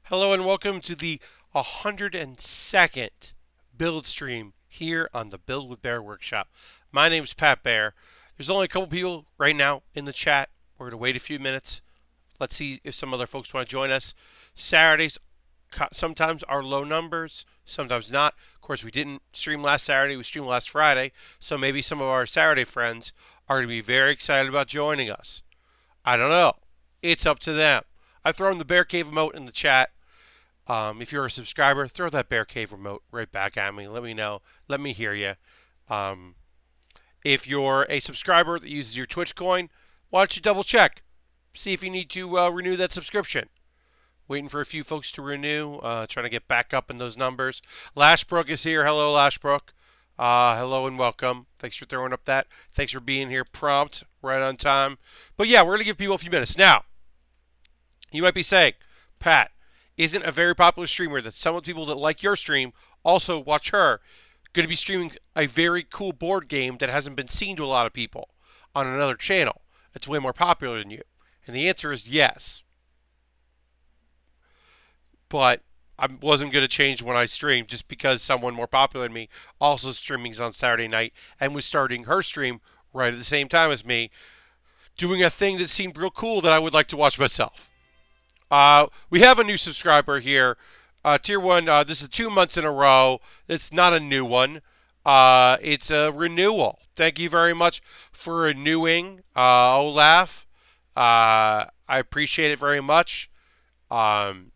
Hello and welcome to the 102nd build stream here on the Build with Baer workshop. My name is Pat Baer. There's only a couple people right now in the chat. We're going to wait a few minutes. Let's see if some other folks want to join us. Saturdays sometimes are low numbers, sometimes not. Of course, we didn't stream last Saturday, we streamed last Friday, so maybe some of our Saturday friends are going to be very excited about joining us. I don't know. It's up to them. I've thrown the Bear Cave emote in the chat. If you're a subscriber, throw that Bear Cave remote right back at me. Let me know. Let me hear you. Um, if you're a subscriber that uses your Twitch coin, why don't you double check? See if you need to renew that subscription. Waiting for a few folks to renew. Trying to get back up in those numbers. Lashbrook is here. Hello, Lashbrook. Hello and welcome. Thanks for throwing up that. Thanks for being here prompt, right on time. But yeah, we're going to give people a few minutes. Now, you might be saying, Pat, isn't a very popular streamer that some of the people that like your stream also watch her going to be streaming a very cool board game that hasn't been seen to a lot of people on another channel that's way more popular than you? And the answer is yes. But I wasn't going to change when I streamed just because someone more popular than me also streaming on Saturday night and was starting her stream right at the same time as me, doing a thing that seemed real cool that I would like to watch myself. We have a new subscriber here. Tier 1, this is 2 months in a row. It's not a new one. It's a renewal. Thank you very much for renewing, Olaf. I appreciate it very much. Um,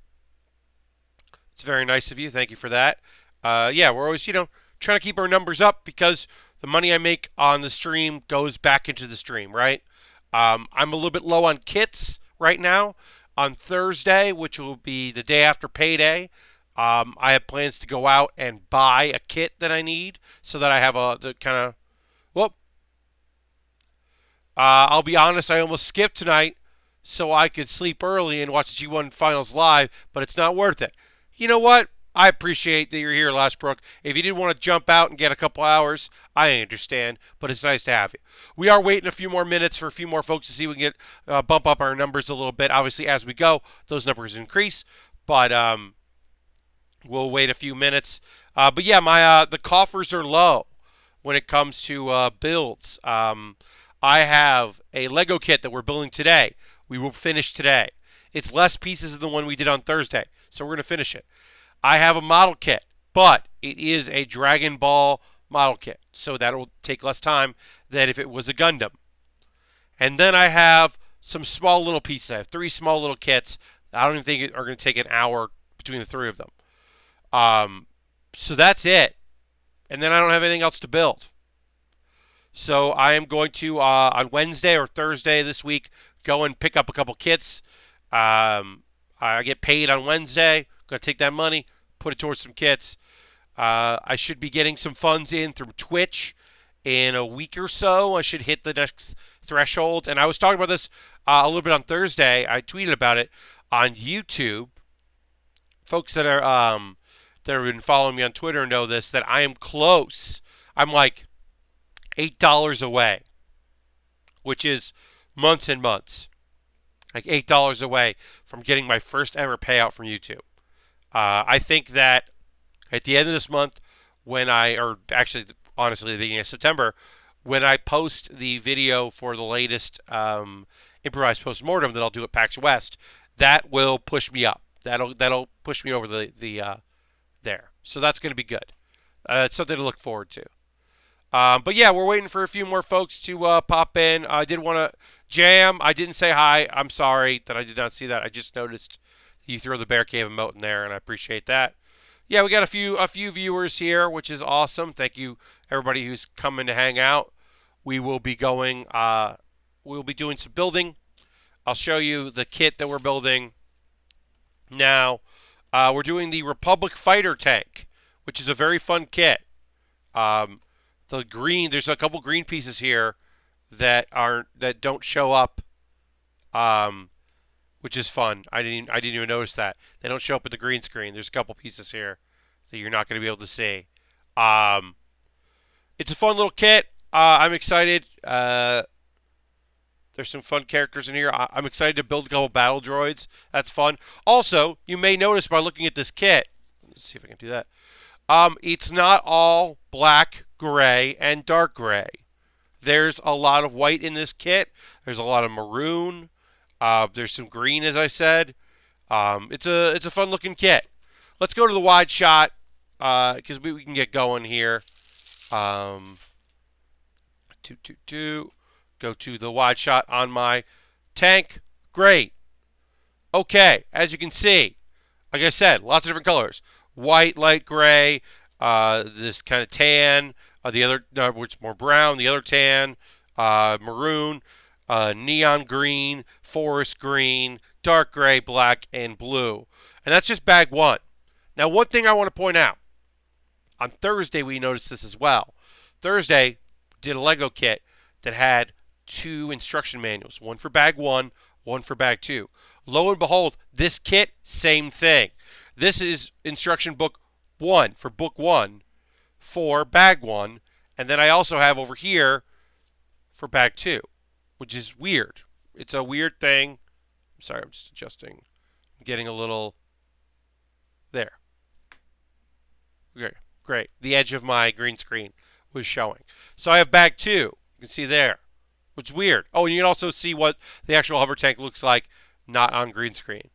it's very nice of you. Thank you for that. Yeah, we're always, trying to keep our numbers up because the money I make on the stream goes back into the stream, right? I'm a little bit low on kits right now. On Thursday, which will be the day after payday, I have plans to go out and buy a kit that I need so that I have the kind of. Well, I'll be honest, I almost skipped tonight so I could sleep early and watch the G1 finals live, but it's not worth it. You know what? I appreciate that you're here, Lashbrook. If you did want to jump out and get a couple hours, I understand, but it's nice to have you. We are waiting a few more minutes for a few more folks to see if we can get bump up our numbers a little bit. Obviously, as we go, those numbers increase, but we'll wait a few minutes. But yeah, my the coffers are low when it comes to builds. I have a Lego kit that we're building today. We will finish today. It's less pieces than the one we did on Thursday, so we're going to finish it. I have a model kit, but it is a Dragon Ball model kit, so that'll take less time than if it was a Gundam. And then I have some small little pieces. I have 3 small little kits. I don't even think are going to take an hour between the 3 of them. So that's it. And then I don't have anything else to build. So I am going to, on Wednesday or Thursday this week, go and pick up a couple kits. I get paid on Wednesday. I'm going to take that money, put it towards some kits. I should be getting some funds in through Twitch in a week or so. I should hit the next threshold. And I was talking about this a little bit on Thursday. I tweeted about it on YouTube. Folks that have been following me on Twitter know this, that I am close. I'm like $8 away, which is months and months. Like $8 away from getting my first ever payout from YouTube. I think that at the end of this month, or actually, honestly, the beginning of September, when I post the video for the latest improvised postmortem that I'll do at PAX West, that will push me up. That'll push me over the there. So that's going to be good. It's something to look forward to. But yeah, we're waiting for a few more folks to pop in. I did want to jam. I didn't say hi. I'm sorry that I did not see that. I just noticed you throw the Bear Cave emote in there, and I appreciate that. Yeah, we got a few viewers here, which is awesome. Thank you everybody who's coming to hang out. We will be going. We'll be doing some building. I'll show you the kit that we're building now. We're doing the Republic Fighter tank, which is a very fun kit. The green, there's a couple green pieces here that don't show up, which is fun. I didn't even notice that they don't show up at the green screen. There's a couple pieces here that you're not going to be able to see. It's a fun little kit. I'm excited. There's some fun characters in here. I'm excited to build a couple battle droids. That's fun. Also, you may notice by looking at this kit, let's see if I can do that. It's not all black, gray, and dark gray. There's a lot of white in this kit. There's a lot of maroon. There's some green, as I said. It's a fun looking kit. Let's go to the wide shot because we can get going here. Um, Go to the wide shot on my tank. Great. Okay, as you can see, like I said, lots of different colors. White, light gray, this kind of tan, the other, which more brown, the other tan, maroon, neon green, forest green, dark gray, black, and blue. And that's just bag one. Now, one thing I want to point out. On Thursday, we noticed this as well. Thursday, did a Lego kit that had 2 instruction manuals. One for bag one, one for bag two. Lo and behold, this kit, same thing. This is instruction book 1 for book 1 for bag 1. And then I also have over here for bag 2, which is weird. It's a weird thing. I'm sorry, I'm just adjusting. I'm getting a little... There. Okay, great. The edge of my green screen was showing. So I have bag 2. You can see there. Which is weird. Oh, and you can also see what the actual hover tank looks like not on green screen.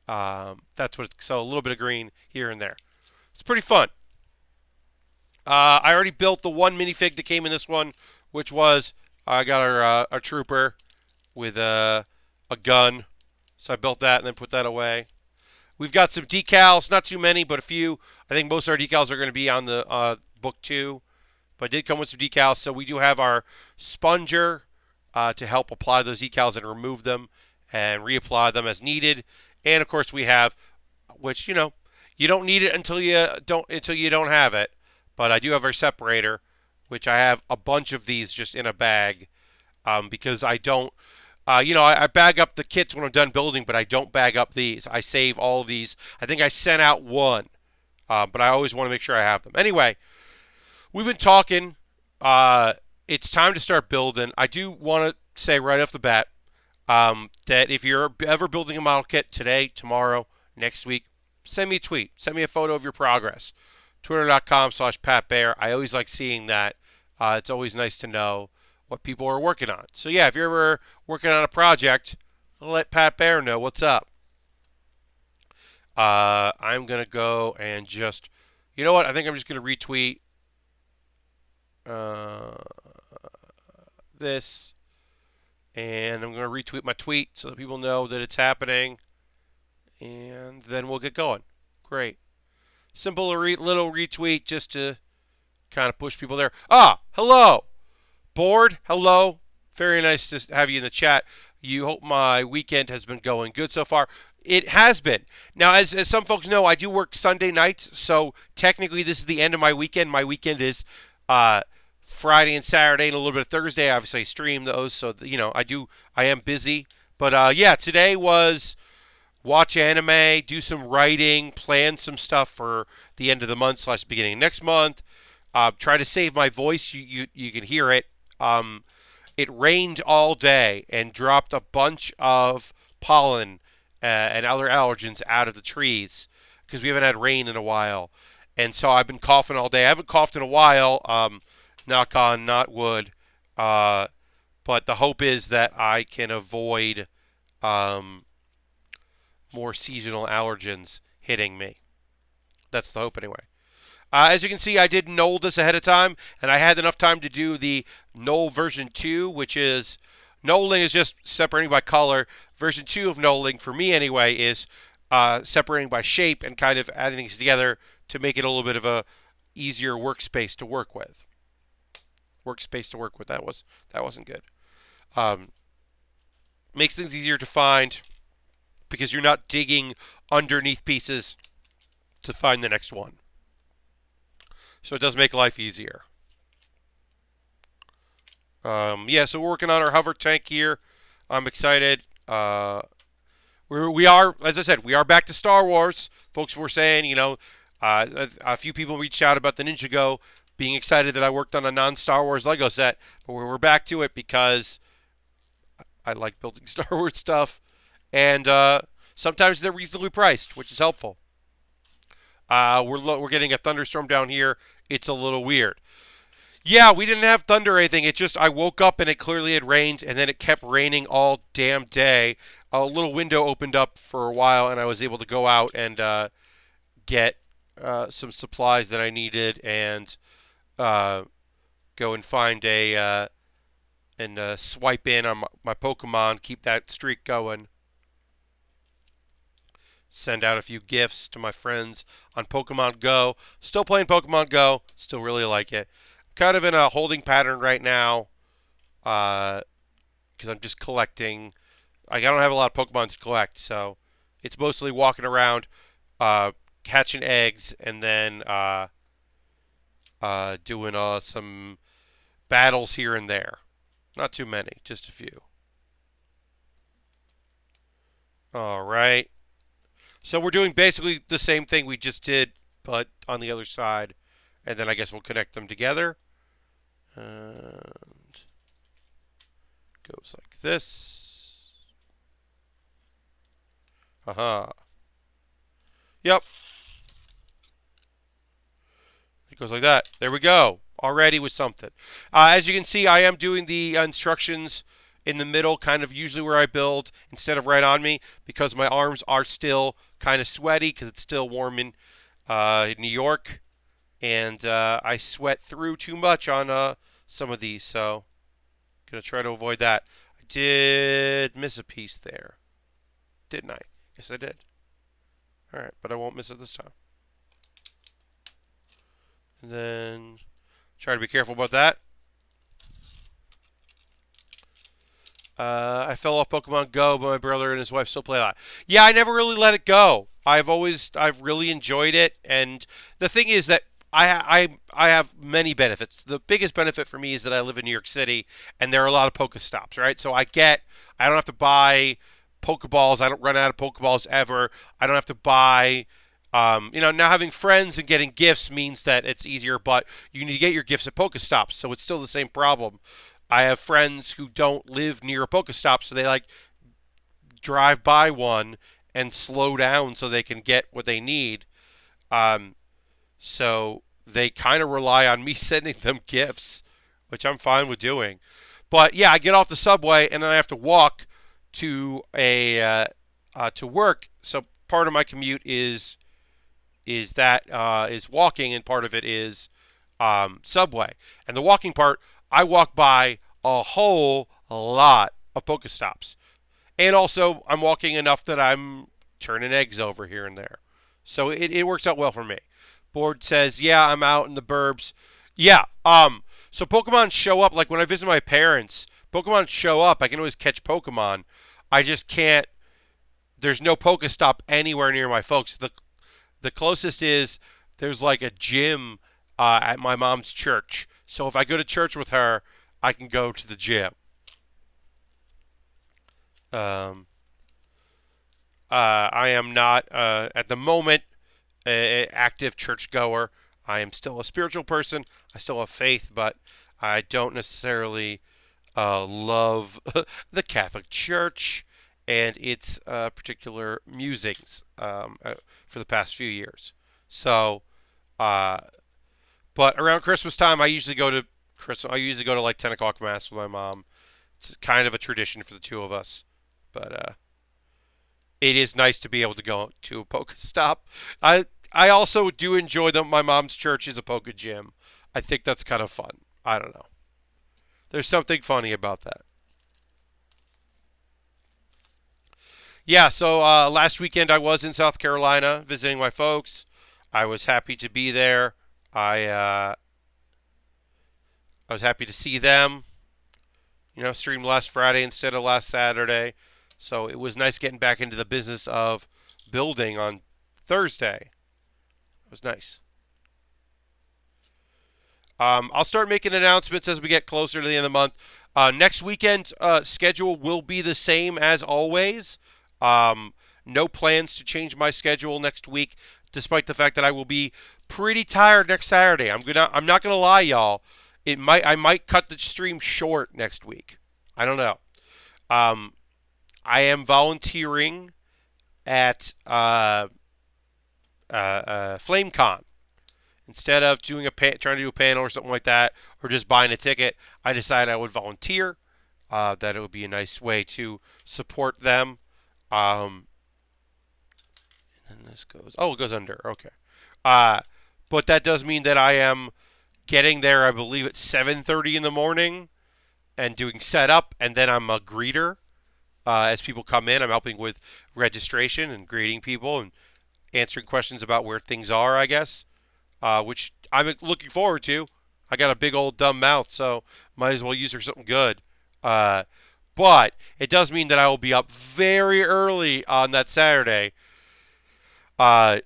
That's what it's... So a little bit of green here and there. It's pretty fun. I already built the one minifig that came in this one, which was... I got our trooper with a gun. So I built that and then put that away. We've got some decals, not too many, but a few. I think most of our decals are going to be on the book 2. But I did come with some decals. So we do have our sponger to help apply those decals and remove them and reapply them as needed. And of course we have, which, you know, you don't need it until you don't have it. But I do have our separator, which I have a bunch of these just in a bag because I don't, I bag up the kits when I'm done building, but I don't bag up these. I save all of these. I think I sent out one, but I always want to make sure I have them. Anyway, we've been talking. It's time to start building. I do want to say right off the bat that if you're ever building a model kit today, tomorrow, next week, send me a tweet. Send me a photo of your progress. Twitter.com/PatBaer. I always like seeing that. It's always nice to know what people are working on. So yeah, if you're ever working on a project, let Pat Baer know what's up. I'm going to go and just, you know what? I think I'm just going to retweet this. And I'm going to retweet my tweet so that people know that it's happening. And then we'll get going. Great. Simple little retweet just to kind of push people there. Ah, hello. Board, hello. Very nice to have you in the chat. You hope my weekend has been going good so far. It has been. Now, as some folks know, I do work Sunday nights, so technically this is the end of my weekend. My weekend is Friday and Saturday and a little bit of Thursday. Obviously, I stream those, so you know I am busy. But yeah, today was watch anime, do some writing, plan some stuff for the end of the month / beginning of next month. Try to save my voice. You can hear it. It rained all day and dropped a bunch of pollen and other allergens out of the trees because we haven't had rain in a while. And so I've been coughing all day. I haven't coughed in a while. Knock on, not wood. But the hope is that I can avoid more seasonal allergens hitting me. That's the hope anyway. As you can see, I did knoll this ahead of time, and I had enough time to do the knoll version 2, which is, knolling is just separating by color. Version 2 of knolling, for me anyway, is separating by shape and kind of adding things together to make it a little bit of a easier workspace to work with. That wasn't good. Makes things easier to find because you're not digging underneath pieces to find the next one. So it does make life easier. Yeah, so we're working on our hover tank here. I'm excited. We are, as I said, we are back to Star Wars. Folks were saying, you know, a few people reached out about the Ninjago, being excited that I worked on a non-Star Wars Lego set. But we're back to it because I like building Star Wars stuff, and sometimes they're reasonably priced, which is helpful. We're getting a thunderstorm down here. It's a little weird. Yeah, we didn't have thunder or anything. It just I woke up and it clearly had rained, and then it kept raining all damn day. A little window opened up for a while, and I was able to go out and get some supplies that I needed, and uh, go and find a and swipe in on my Pokemon, keep that streak going. Send out a few gifts to my friends on Pokemon Go. Still playing Pokemon Go. Still really like it. Kind of in a holding pattern right now because I'm just collecting. I don't have a lot of Pokemon to collect, so it's mostly walking around, catching eggs, and then doing some battles here and there. Not too many, just a few. All right. So we're doing basically the same thing we just did, but on the other side. And then I guess we'll connect them together. And goes like this. Haha. Yep. It goes like that. There we go. Already with something. As you can see, I am doing the instructions in the middle, kind of usually where I build instead of right on me, because my arms are still kind of sweaty because it's still warm in New York, and I sweat through too much on some of these, so I'm gonna try to avoid that. I did miss a piece there, didn't I? Yes, I did. All right, but I won't miss it this time. And then try to be careful about that. I fell off Pokemon Go, but my brother and his wife still play a lot. Yeah, I never really let it go. I've really enjoyed it, and the thing is that I have many benefits. The biggest benefit for me is that I live in New York City, and there are a lot of Pokestops, right? So I don't have to buy Pokeballs. I don't run out of Pokeballs ever. I don't have to buy. Now having friends and getting gifts means that it's easier, but you need to get your gifts at Pokestops, so it's still the same problem. I have friends who don't live near a Pokestop, so they like drive by one and slow down so they can get what they need. Um, so they kind of rely on me sending them gifts, which I'm fine with doing. But yeah, I get off the subway and then I have to walk to work. So part of my commute is walking, and part of it is subway. And the walking part, I walk by a whole lot of Pokestops. And also, I'm walking enough that I'm turning eggs over here and there. So it works out well for me. Board says, yeah, I'm out in the burbs. Yeah, so Pokemon show up, like when I visit my parents, Pokemon show up. I can always catch Pokemon. I just can't, there's no Pokestop anywhere near my folks. The closest is, there's like a gym at my mom's church. So if I go to church with her, I can go to the gym. Um, I am not, at the moment, an active churchgoer. I am still a spiritual person. I still have faith, but I don't necessarily love the Catholic Church and its particular musings for the past few years. So, uh, but around Christmas time, I usually go to like 10 o'clock mass with my mom. It's kind of a tradition for the two of us, but it is nice to be able to go to a Pokestop. I also do enjoy that my mom's church is a Poke gym. I think that's kind of fun. I don't know. There's something funny about that. Yeah, so last weekend I was in South Carolina visiting my folks. I was happy to be there. I was happy to see them. Streamed last Friday instead of last Saturday. So it was nice getting back into the business of building on Thursday. It was nice. I'll start making announcements as we get closer to the end of the month. Next weekend schedule will be the same as always. No plans to change my schedule next week, despite the fact that I will be pretty tired next Saturday. I'm not gonna lie, y'all. I might cut the stream short next week. I don't know. Um, I am volunteering at FlameCon. Instead of doing trying to do a panel or something like that, or just buying a ticket, I decided I would volunteer. That it would be a nice way to support them. Um, and this goes, oh, it goes under. Okay. Uh, but that does mean that I am getting there, I believe, at 7:30 in the morning and doing setup, and then I'm a greeter. As people come in, I'm helping with registration and greeting people and answering questions about where things are, I guess, which I'm looking forward to. I got a big old dumb mouth, so might as well use for something good. Uh, but it does mean that I will be up very early on that Saturday. And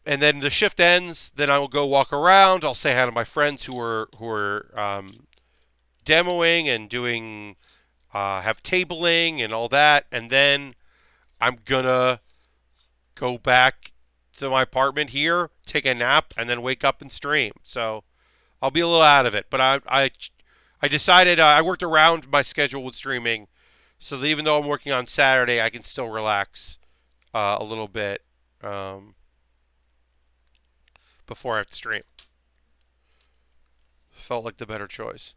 then the shift ends. Then I will go walk around. I'll say hi to my friends who are demoing and doing have tabling and all that. And then I'm gonna go back to my apartment here, take a nap, and then wake up and stream. So I'll be a little out of it, but I decided I worked around my schedule with streaming, so that even though I'm working on Saturday, I can still relax a little bit um, before I have to stream. Felt like the better choice.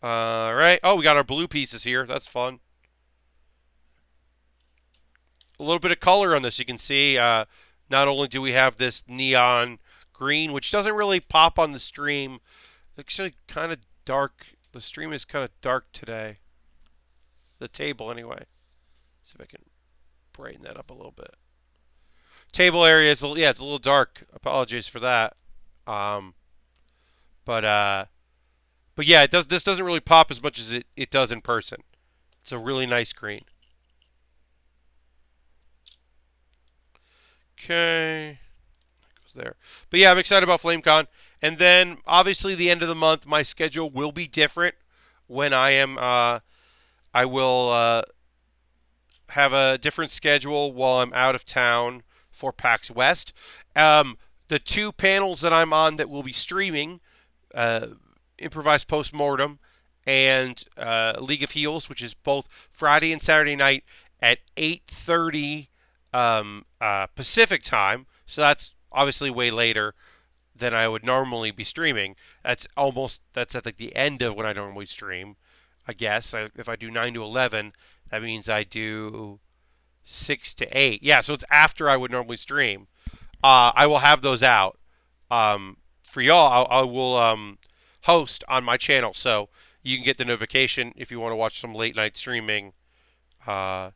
All right. Oh, we got our blue pieces here. That's fun. A little bit of color on this. You can see. Not only do we have this neon green, which doesn't really pop on the stream. Actually, kind of dark. The stream is kind of dark today. The table, anyway. See if I can brighten that up a little bit. Table area is it's a little dark. Apologies for that. Um, but but yeah, it does. This doesn't really pop as much as it does in person. It's a really nice green. Okay, goes there. But yeah, I'm excited about FlameCon. And then obviously the end of the month, my schedule will be different when I am. I will have a different schedule while I'm out of town for PAX West. The two panels that I'm on that will be streaming, uh, Improvised Postmortem and League of Heels, which is both Friday and Saturday night at 8:30 Pacific time. So that's obviously way later than I would normally be streaming. That's at like the end of when I normally stream. I guess if I do 9 to 11, that means I do 6 to 8. Yeah, so it's after I would normally stream. I will have those out for y'all. I will host on my channel, so you can get the notification if you want to watch some late night streaming. Uh,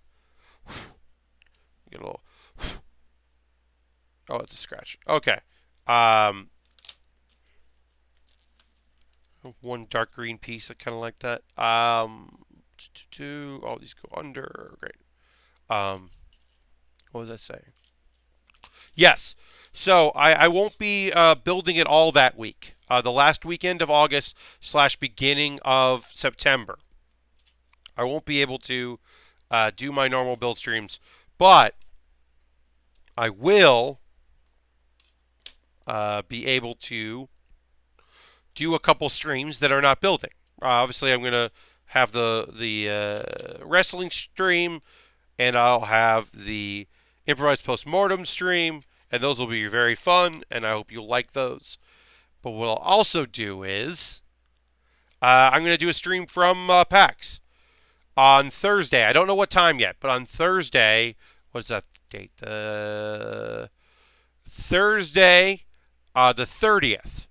get a little. Oh, it's a scratch. Okay. Um, one dark green piece. I kind of like that. Oh, these go under. Great. Um, what was I saying? Yes. So I won't be building it all that week. The last weekend of August / beginning of September, I won't be able to do my normal build streams, but I will be able to do a couple streams that are not building. Obviously, I'm going to have the wrestling stream, and I'll have the improvised postmortem stream, and those will be very fun, and I hope you'll like those. But what I'll also do is I'm going to do a stream from PAX on Thursday. I don't know what time yet, but on Thursday, what's that date? Thursday, the 30th.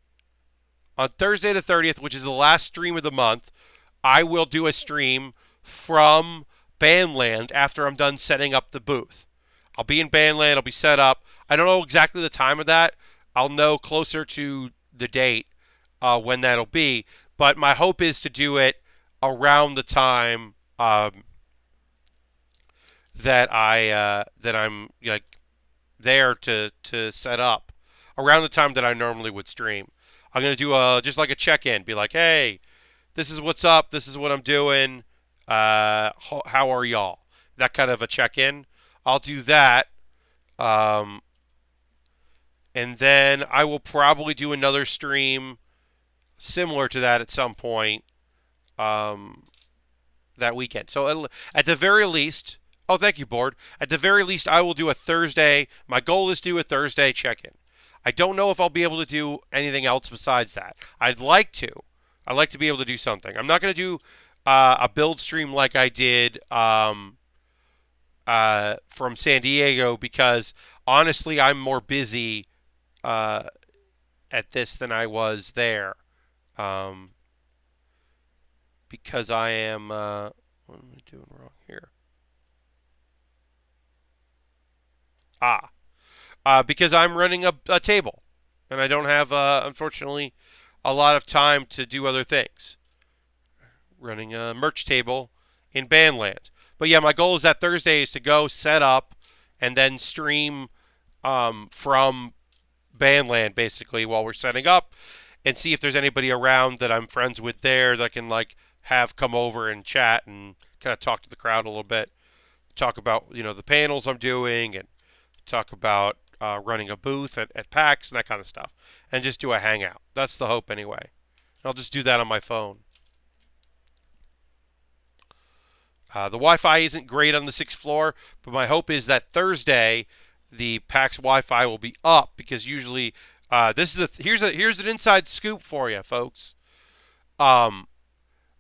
On Thursday the 30th, which is the last stream of the month, I will do a stream from Bandland after I'm done setting up the booth. I'll be in Bandland. I'll be set up. I don't know exactly the time of that. I'll know closer to the date when that'll be. But my hope is to do it around the time that I'm like there to set up, around the time that I normally would stream. I'm gonna do just like a check-in, be like, hey, this is what's up, this is what I'm doing. How are y'all? That kind of a check-in. I'll do that. Um, and then I will probably do another stream similar to that at some point. Um, that weekend. So at the very least, oh, thank you, board. At the very least, I will do a Thursday. My goal is to do a Thursday check-in. I don't know if I'll be able to do anything else besides that. I'd like to. I'd like to be able to do something. I'm not going to do a build stream like I did from San Diego because honestly, I'm more busy uh, at this than I was there. Um, because I am. What am I doing wrong here? Ah, because I'm running a table, and I don't have, unfortunately, a lot of time to do other things. Running a merch table in Bandland. But yeah, my goal is that Thursday is to go set up and then stream from Bandland basically while we're setting up and see if there's anybody around that I'm friends with there that can like have come over and chat and kind of talk to the crowd a little bit. Talk about the panels I'm doing and talk about running a booth at PAX and that kind of stuff, and just do a hangout. That's the hope anyway. I'll just do that on my phone. The Wi-Fi isn't great on the sixth floor, but my hope is that Thursday the PAX Wi-Fi will be up because usually this is here's an inside scoop for you, folks. Um,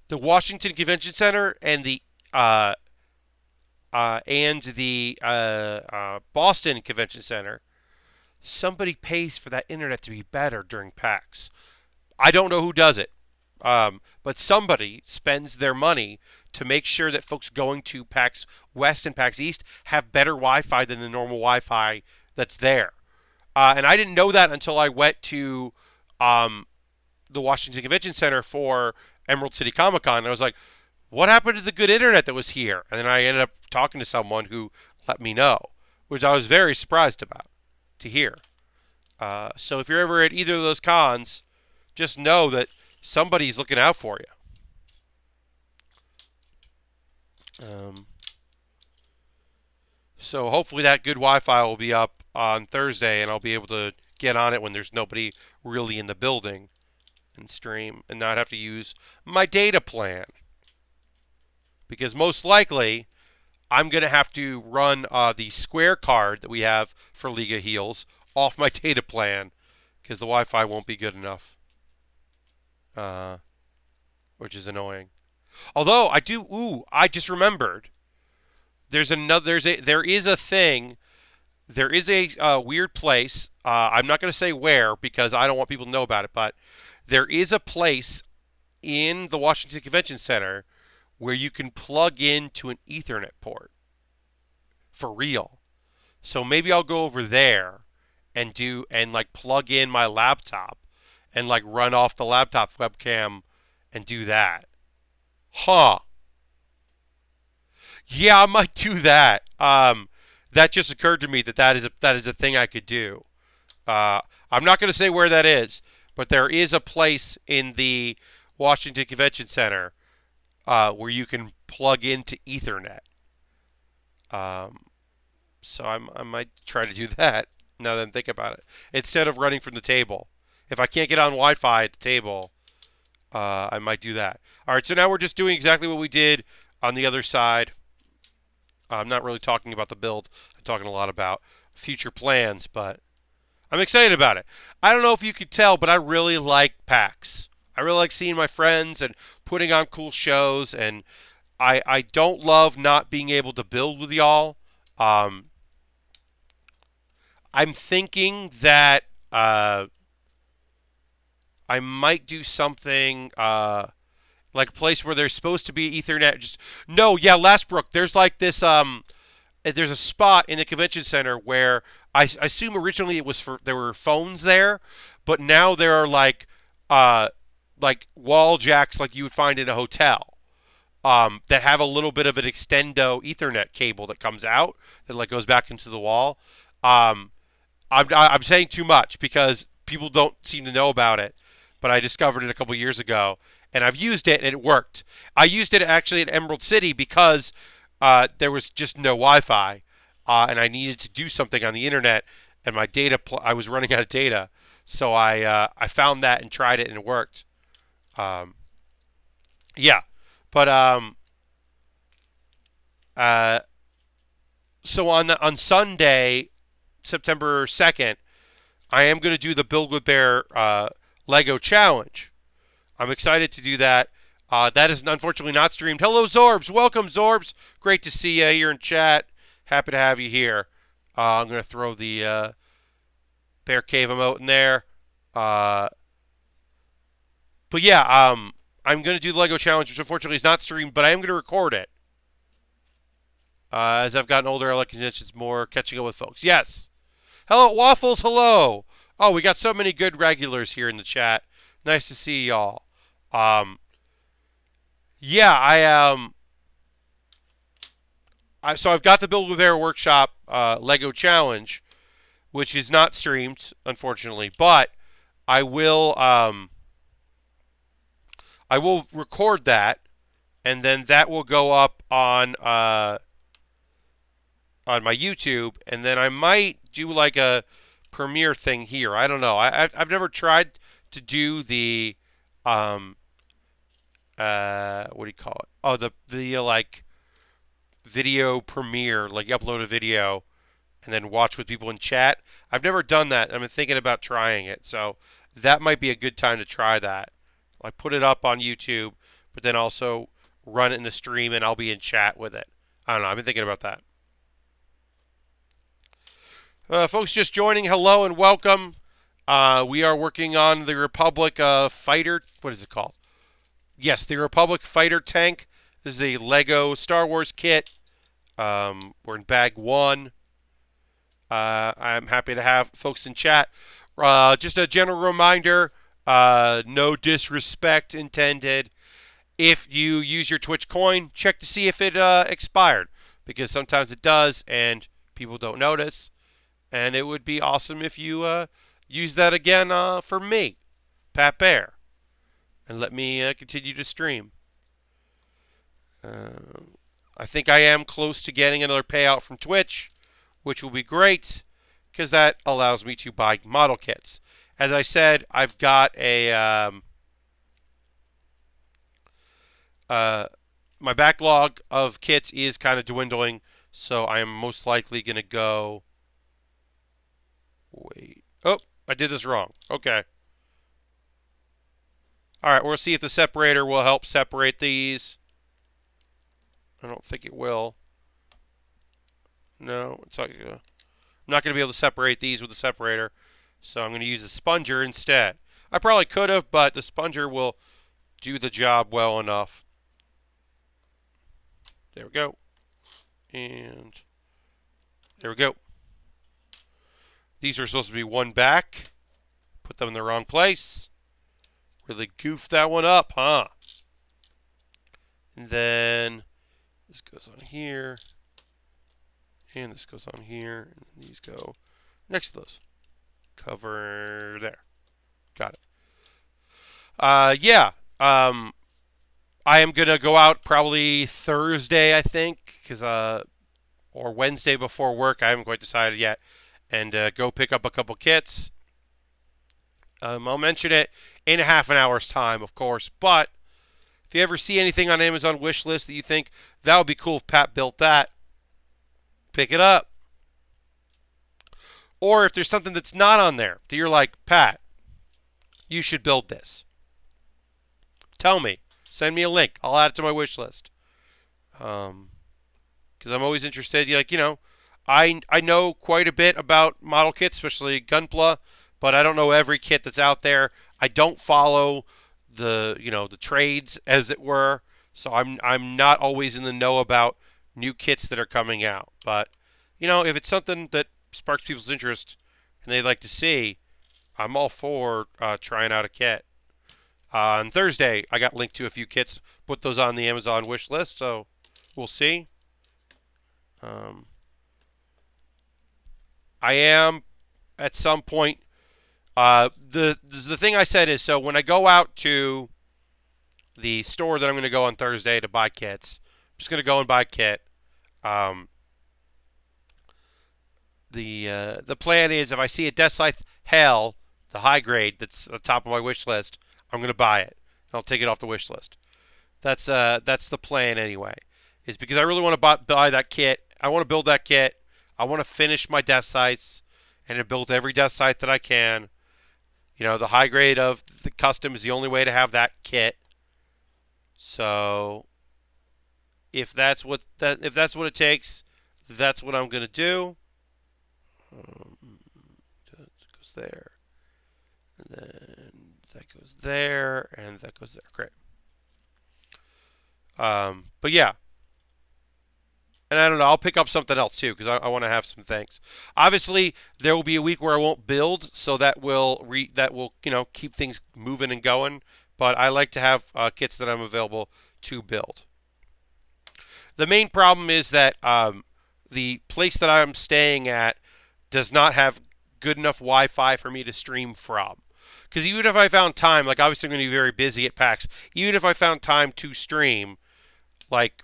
the Washington Convention Center uh, and the Boston Convention Center, somebody pays for that internet to be better during PAX. I don't know who does it, but somebody spends their money to make sure that folks going to PAX West and PAX East have better Wi-Fi than the normal Wi-Fi that's there. And I didn't know that until I went to um, the Washington Convention Center for Emerald City Comic Con. And I was like, what happened to the good internet that was here? And then I ended up talking to someone who let me know, which I was very surprised about to hear. So if you're ever at either of those cons, just know that somebody's looking out for you. So hopefully that good Wi-Fi will be up on Thursday, and I'll be able to get on it when there's nobody really in the building and stream and not have to use my data plan. Because most likely, I'm going to have to run the Square card that we have for League of Heels off my data plan because the Wi-Fi won't be good enough, which is annoying. Although I just remembered. There is a thing. There is a weird place. I'm not going to say where because I don't want people to know about it. But there is a place in the Washington Convention Center where you can plug into an Ethernet port for real. So maybe I'll go over there and like plug in my laptop and like run off the laptop webcam and do that. Huh. Yeah, I might do that. That just occurred to me that is a thing I could do. I'm not going to say where that is, but there is a place in the Washington Convention Center where you can plug into Ethernet. So I might try to do that now that I think about it instead of running from the table. If I can't get on Wi-Fi at the table, I might do that. All right, so now we're just doing exactly what we did on the other side. I'm not really talking about the build. I'm talking a lot about future plans, but I'm excited about it. I don't know if you could tell, but I really like PAX. I really like seeing my friends and putting on cool shows, and I don't love not being able to build with y'all. I'm thinking that I might do something like a place where there's supposed to be Ethernet. Just no, yeah, Lastbrook. There's like this. There's a spot in the convention center where I assume originally it was there were phones there, but now there are like wall jacks like you would find in a hotel. That have a little bit of an extendo Ethernet cable that comes out that like goes back into the wall. I'm saying too much because people don't seem to know about it, but I discovered it a couple years ago, and I've used it, and it worked. I used it actually at Emerald City because there was just no Wi-Fi, and I needed to do something on the internet, and my data I was running out of data, so I found that and tried it, and it worked. Yeah, but Uh, so on Sunday, September 2nd, I am going to do the Build with Bear Lego Challenge. I'm excited to do that. That is unfortunately not streamed. Hello, Zorbs. Welcome, Zorbs. Great to see you here in chat. Happy to have you here. I'm going to throw the Bear Cave emote in there. But yeah, I'm going to do the Lego Challenge, which unfortunately is not streamed, but I am going to record it. As I've gotten older, I like conditions more, catching up with folks. Yes. Hello, Waffles. Hello. Oh, we got so many good regulars here in the chat. Nice to see y'all. Yeah, so I've got the Build with Bear Workshop Lego Challenge, which is not streamed, unfortunately, but I will record that, and then that will go up on my YouTube, and then I might do like a premiere thing here. I don't know. I've never tried to do the what do you call it? Oh, the like video premiere, like you upload a video and then watch with people in chat. I've never done that. I've been thinking about trying it, so that might be a good time to try that. I put it up on YouTube, but then also run it in the stream, and I'll be in chat with it. I don't know. I've been thinking about that. Folks just joining, hello and welcome. We are working on the Republic Fighter. What is it called? Yes, the Republic Fighter Tank. This is a Lego Star Wars kit. We're in bag 1. I'm happy to have folks in chat. Just a general reminder, no disrespect intended. If you use your Twitch coin, check to see if it expired, because sometimes it does and people don't notice. And it would be awesome if you use that again for me, Pat Baer, and let me continue to stream. I think I am close to getting another payout from Twitch, which will be great because that allows me to buy model kits. As I said, I've got a my backlog of kits is kind of dwindling, so I am most likely going to go. Wait. Oh, I did this wrong. Okay. All right, we'll see if the separator will help separate these. I don't think it will. No, it's like I'm not going to be able to separate these with the separator, so I'm going to use a sponger instead. I probably could have, but the sponger will do the job well enough. There we go. And there we go. These are supposed to be one back. Put them in the wrong place. Really goofed that one up, huh? And then this goes on here. And this goes on here. And these go next to those. Cover there. Got it. Yeah. I am going to go out probably Thursday, I think, or Wednesday before work. I haven't quite decided yet. And go pick up a couple kits. I'll mention it in a half an hour's time, of course. But if you ever see anything on Amazon wish list that you think that would be cool if Pat built that, pick it up. Or if there's something that's not on there that you're like, Pat, you should build this, tell me. Send me a link. I'll add it to my wish list. Because I'm always interested. I know quite a bit about model kits, especially Gunpla, but I don't know every kit that's out there. I don't follow the trades, as it were, so I'm not always in the know about new kits that are coming out. But if it's something that sparks people's interest and they'd like to see, I'm all for trying out a kit. On Thursday, I got linked to a few kits. Put those on the Amazon wish list, so we'll see. I am at some point. The thing I said is, so when I go out to the store that I'm going to go on Thursday to buy kits, I'm just going to go and buy a kit. The plan is, if I see a Deathscythe Hell, the high grade that's at the top of my wish list, I'm going to buy it. I'll take it off the wish list. That's the plan anyway. is because I really want to buy that kit. I want to build that kit. I want to finish my death sites and have built every death site that I can. You know, the high grade of the custom is the only way to have that kit. So if that's what it takes, that's what I'm gonna do. That goes there, and then that goes there, and that goes there. Great. But yeah, and I don't know. I'll pick up something else too because I want to have some things. Obviously, there will be a week where I won't build, so that will keep things moving and going. But I like to have kits that I'm available to build. The main problem is that the place that I'm staying at does not have good enough Wi-Fi for me to stream from. Because even if I found time, like obviously I'm going to be very busy at PAX, even if I found time to stream, like,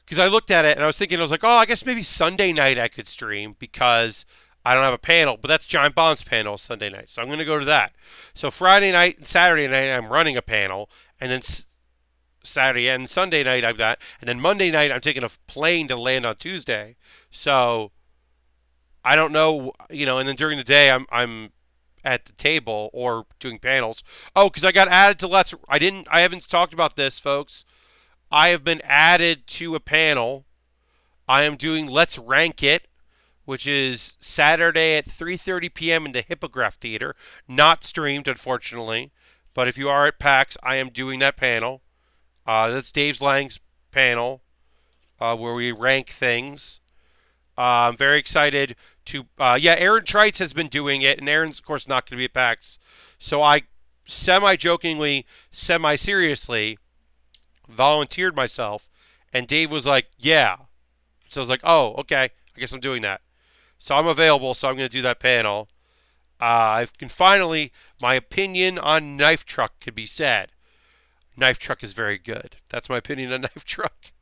because I looked at it and I was thinking, I was like, oh, I guess maybe Sunday night I could stream because I don't have a panel, but that's Giant Bond's panel Sunday night. So I'm going to go to that. So Friday night and Saturday night I'm running a panel, and then Saturday and Sunday night I've got, and then Monday night I'm taking a plane to land on Tuesday. So I don't know, and then during the day I'm at the table or doing panels. Oh, because I got added to I haven't talked about this, folks. I have been added to a panel. I am doing Let's Rank It, which is Saturday at 3:30 p.m. in the Hippograph Theater. Not streamed, unfortunately. But if you are at PAX, I am doing that panel. That's Dave Lang's panel where we rank things. I'm very excited to. Aaron Trites has been doing it, and Aaron's, of course, not going to be at PAX. So I semi-jokingly, semi-seriously volunteered myself, and Dave was like, yeah. So I was like, oh, okay, I guess I'm doing that. So I'm available, so I'm going to do that panel. I can finally, my opinion on Knife Truck could be said. Knife Truck is very good. That's my opinion on Knife Truck.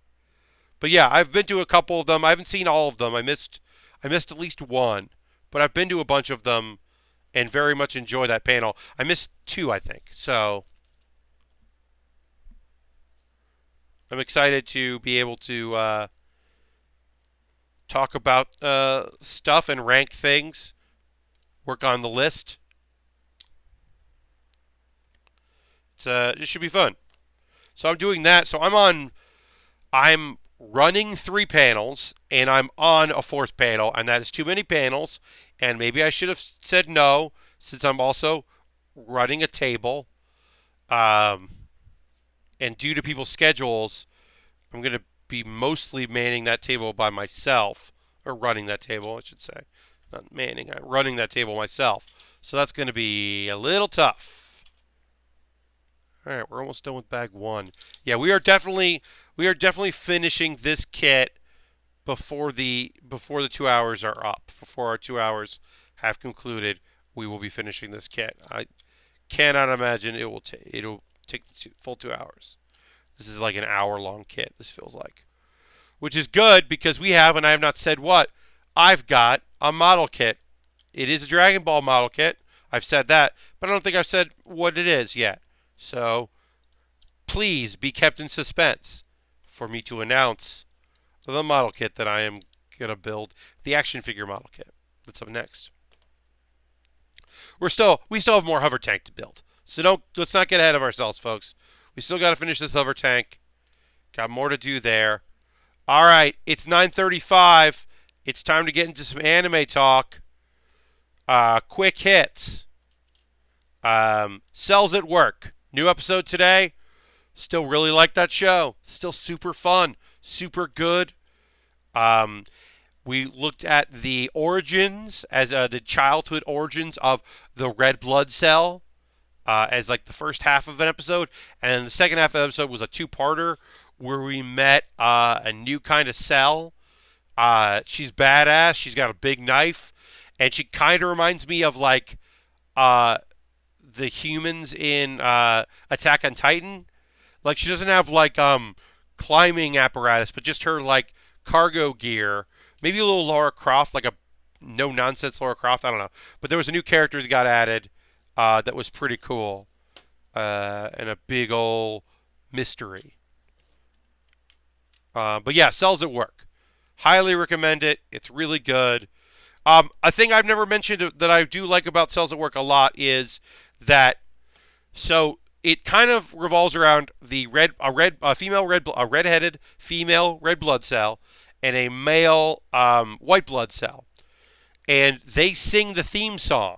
But yeah, I've been to a couple of them. I haven't seen all of them. I missed at least one, but I've been to a bunch of them and very much enjoy that panel. I missed two, I think. So I'm excited to be able to talk about stuff and rank things, work on the list. It should be fun. So I'm doing that. So I'm running 3 panels, and I'm on a 4th panel, and that is too many panels. And maybe I should have said no, since I'm also running a table. And due to people's schedules, I'm going to be mostly manning that table by myself, or running that table, I should say. Not manning, I'm running that table myself. So that's going to be a little tough. All right, we're almost done with bag 1. Yeah, we are definitely finishing this kit before the 2 hours are up. Before our 2 hours have concluded, we will be finishing this kit. I cannot imagine it'll take the full 2 hours. This is like an hour-long kit, this feels like. Which is good because we have, and I have not said what, I've got a model kit. It is a Dragon Ball model kit. I've said that, but I don't think I've said what it is yet. So please be kept in suspense for me to announce the model kit that I am going to build, the action figure model kit. That's up next. We still have more hover tank to build. So let's not get ahead of ourselves, folks. We still got to finish this hover tank. Got more to do there. All right, it's 9:35. It's time to get into some anime talk. Quick hits. Cells at Work. New episode today. Still really like that show. Still super fun. Super good. We looked at the origins, as the childhood origins of the red blood cell, as like the first half of an episode. And the second half of the episode was a 2-parter where we met a new kind of cell. She's badass. She's got a big knife. And she kind of reminds me of like the humans in Attack on Titan. Like she doesn't have like climbing apparatus, but just her like cargo gear. Maybe a little Lara Croft, like a no nonsense Lara Croft. I don't know. But there was a new character that got added that was pretty cool and a big old mystery. But yeah, Cells at Work. Highly recommend it. It's really good. A thing I've never mentioned that I do like about Cells at Work a lot is that so it kind of revolves around a redheaded female red blood cell and a male white blood cell, and they sing the theme song,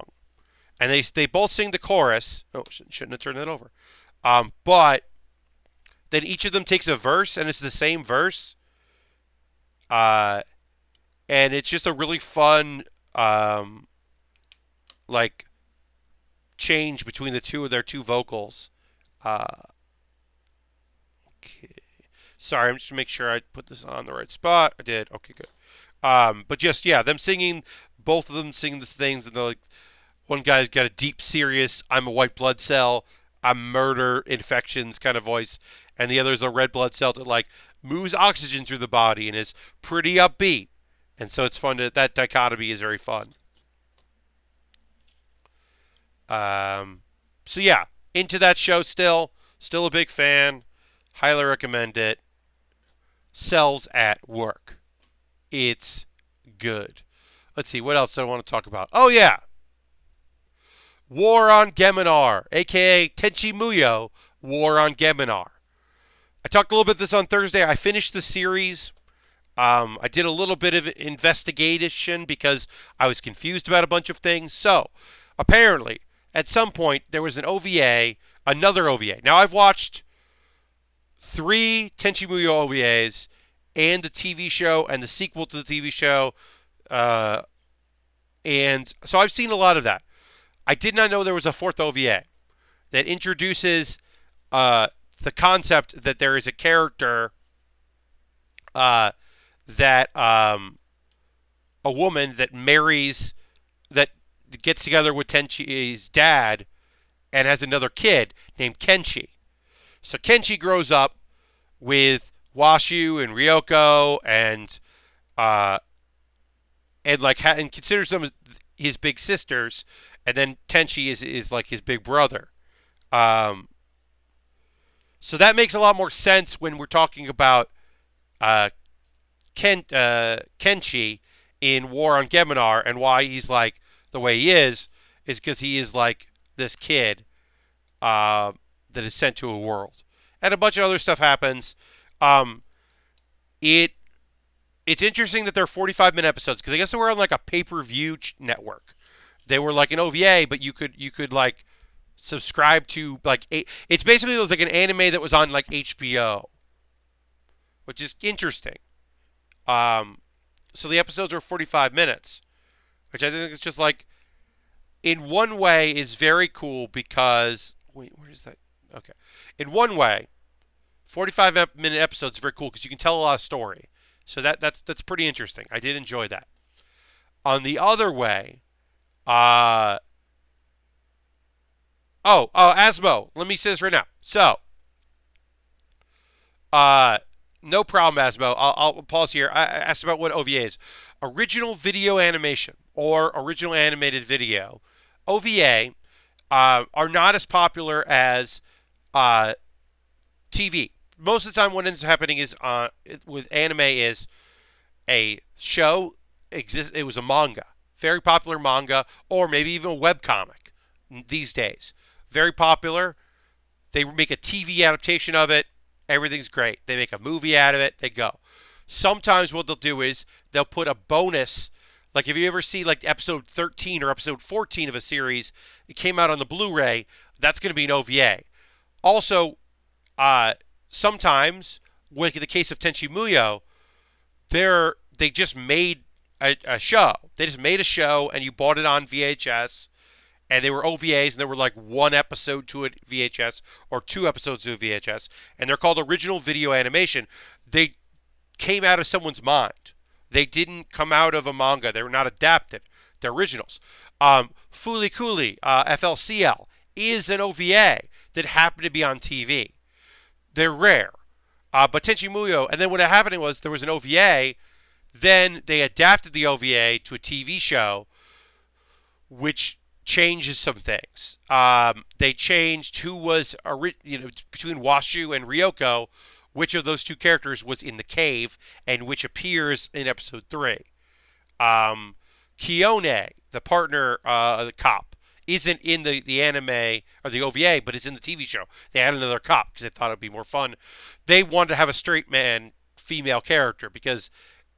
and they both sing the chorus. Oh, shouldn't have turned that over. But then each of them takes a verse, and it's the same verse. Uh, and it's just a really fun like change between the two of their two vocals. Uh, okay. Sorry, I'm just to make sure I put this on the right spot. I did. Okay, good. But just yeah, them singing, both of them singing the things, and they're like, one guy's got a deep, serious, I'm a white blood cell, I'm murder, infections kind of voice, and the other's a red blood cell that like moves oxygen through the body and is pretty upbeat. And so it's fun. That dichotomy is very fun. Um, so yeah, into that show still a big fan. Highly recommend it. Cells at Work. It's good. Let's see, what else do I want to talk about? Oh yeah, War on Geminar, aka Tenchi Muyo, War on Geminar. I talked a little bit of this on Thursday. I finished the series. I did a little bit of investigation because I was confused about a bunch of things. So, apparently, at some point, there was an OVA, another OVA. Now, I've watched 3 Tenchi Muyo OVAs and the TV show and the sequel to the TV show. Uh, and so I've seen a lot of that. I did not know there was a fourth OVA that introduces uh, the concept that there is a character uh, that a woman that marries, that gets together with Tenchi's dad and has another kid named Kenshi. So Kenshi grows up with Washu and Ryoko uh, and considers them his big sisters, and then Tenchi is like his big brother. Um, so that makes a lot more sense when we're talking about uh, Kenchi in War on Geminar, and why he's like the way he is because he is like this kid uh, that is sent to a world, and a bunch of other stuff happens. Um, it it's interesting that they're 45-minute episodes because I guess they were on like a pay-per-view network. They were like an OVA, but you could like subscribe to like it's basically it was like an anime that was on like HBO, which is interesting. Um, so the episodes are 45 minutes, which I think is just like in one way is very cool because wait, where is that? Okay, in one way, 45-minute episodes is very cool because you can tell a lot of story. So that's pretty interesting. I did enjoy that. On the other way, uh, Asmo, let me say this right now. So, uh, no problem, Asmo. I'll pause here. I asked about what OVA is. Original video animation or original animated video. OVA are not as popular as uh, TV. Most of the time, what ends up happening is with anime is a show exists. It was a manga, very popular manga, or maybe even a webcomic these days. Very popular. They make a TV adaptation of it. Everything's great. They make a movie out of it. They go. Sometimes what they'll do is they'll put a bonus. Like if you ever see like episode 13 or episode 14 of a series, it came out on the Blu-ray. That's going to be an OVA. Also, sometimes, with the case of Tenchi Muyo, they just made a show. They just made a show, and you bought it on VHS, and they were OVAs, and there were like one episode to a VHS or 2 episodes to a VHS, and they're called original video animation. They came out of someone's mind. They didn't come out of a manga. They were not adapted. They're originals. Fooly Cooly, FLCL, is an OVA that happened to be on TV. They're rare. But Tenchi Muyo, and then what happened was there was an OVA, then they adapted the OVA to a TV show, which changes some things. They changed who was, between Washu and Ryoko. which of those two characters was in the cave and which appears in episode 3. Um, Kione, the partner, the cop, isn't in the anime or the OVA, but is in the TV show. They added another cop because they thought it'd be more fun. They wanted to have a straight man female character because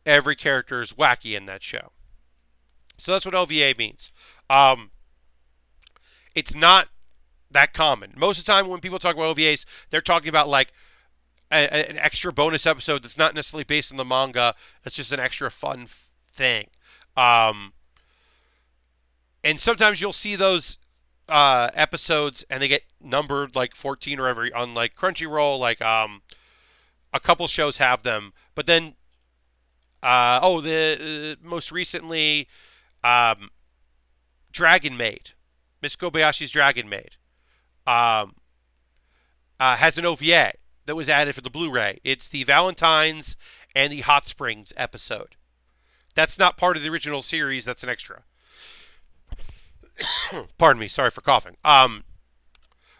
every character is wacky in that show. So that's what OVA means. Um, it's not that common. Most of the time when people talk about OVAs, they're talking about like an extra bonus episode that's not necessarily based on the manga. That's just an extra fun thing. Um, and sometimes you'll see those episodes and they get numbered like 14 or every on like Crunchyroll. Like a couple shows have them, but then the most recently um, Dragon Maid, Miss Kobayashi's Dragon Maid, um, has an OVA that was added for the Blu-ray. It's the Valentine's and the Hot Springs episode. That's not part of the original series. That's an extra. Pardon me. Sorry for coughing.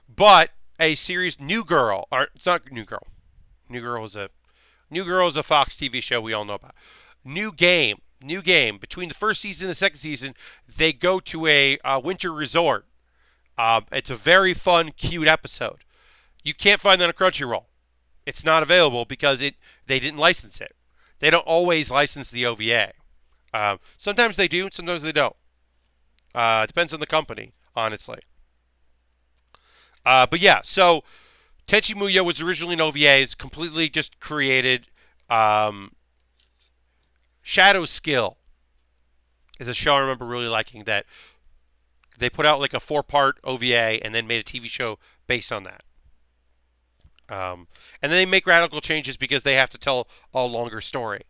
But a series, New Girl, or it's not New Girl. New Girl is a Fox TV show we all know about. New Game. Between the first season and the second season, they go to a winter resort. It's a very fun, cute episode. You can't find that on Crunchyroll. It's not available because they didn't license it. They don't always license the OVA. Sometimes they do, sometimes they don't. Depends on the company, honestly. But yeah, so Tenchi Muyo was originally an OVA. It's completely just created. Shadow Skill is a show I remember really liking that they put out like a 4-part OVA and then made a TV show based on that. And then they make radical changes because they have to tell a longer story.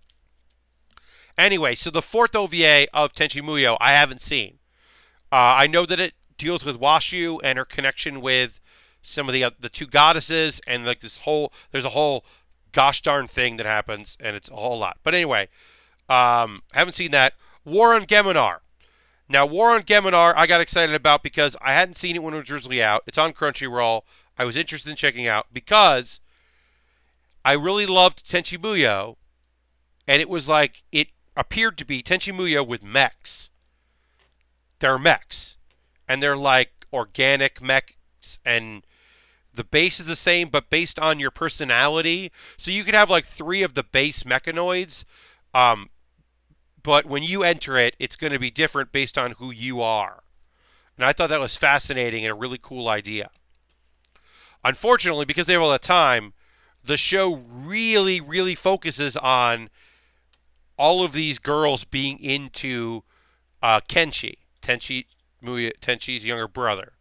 Anyway, so the 4th OVA of Tenchi Muyo I haven't seen. I know that it deals with Washu and her connection with some of the two goddesses and like there's a whole gosh darn thing that happens and it's a whole lot. But anyway, haven't seen that. War on Geminar. Now, War on Geminar I got excited about because I hadn't seen it when it was originally out. It's on Crunchyroll. I was interested in checking out because I really loved Tenchi Muyo, and it was like it appeared to be Tenchi Muyo with mechs. They're mechs, and they're like organic mechs, and the base is the same, but based on your personality. So you could have like 3 of the base mechanoids, but when you enter it, it's going to be different based on who you are. And I thought that was fascinating and a really cool idea. Unfortunately, because they have all the time, the show really, really focuses on all of these girls being into Tenchi's younger brother.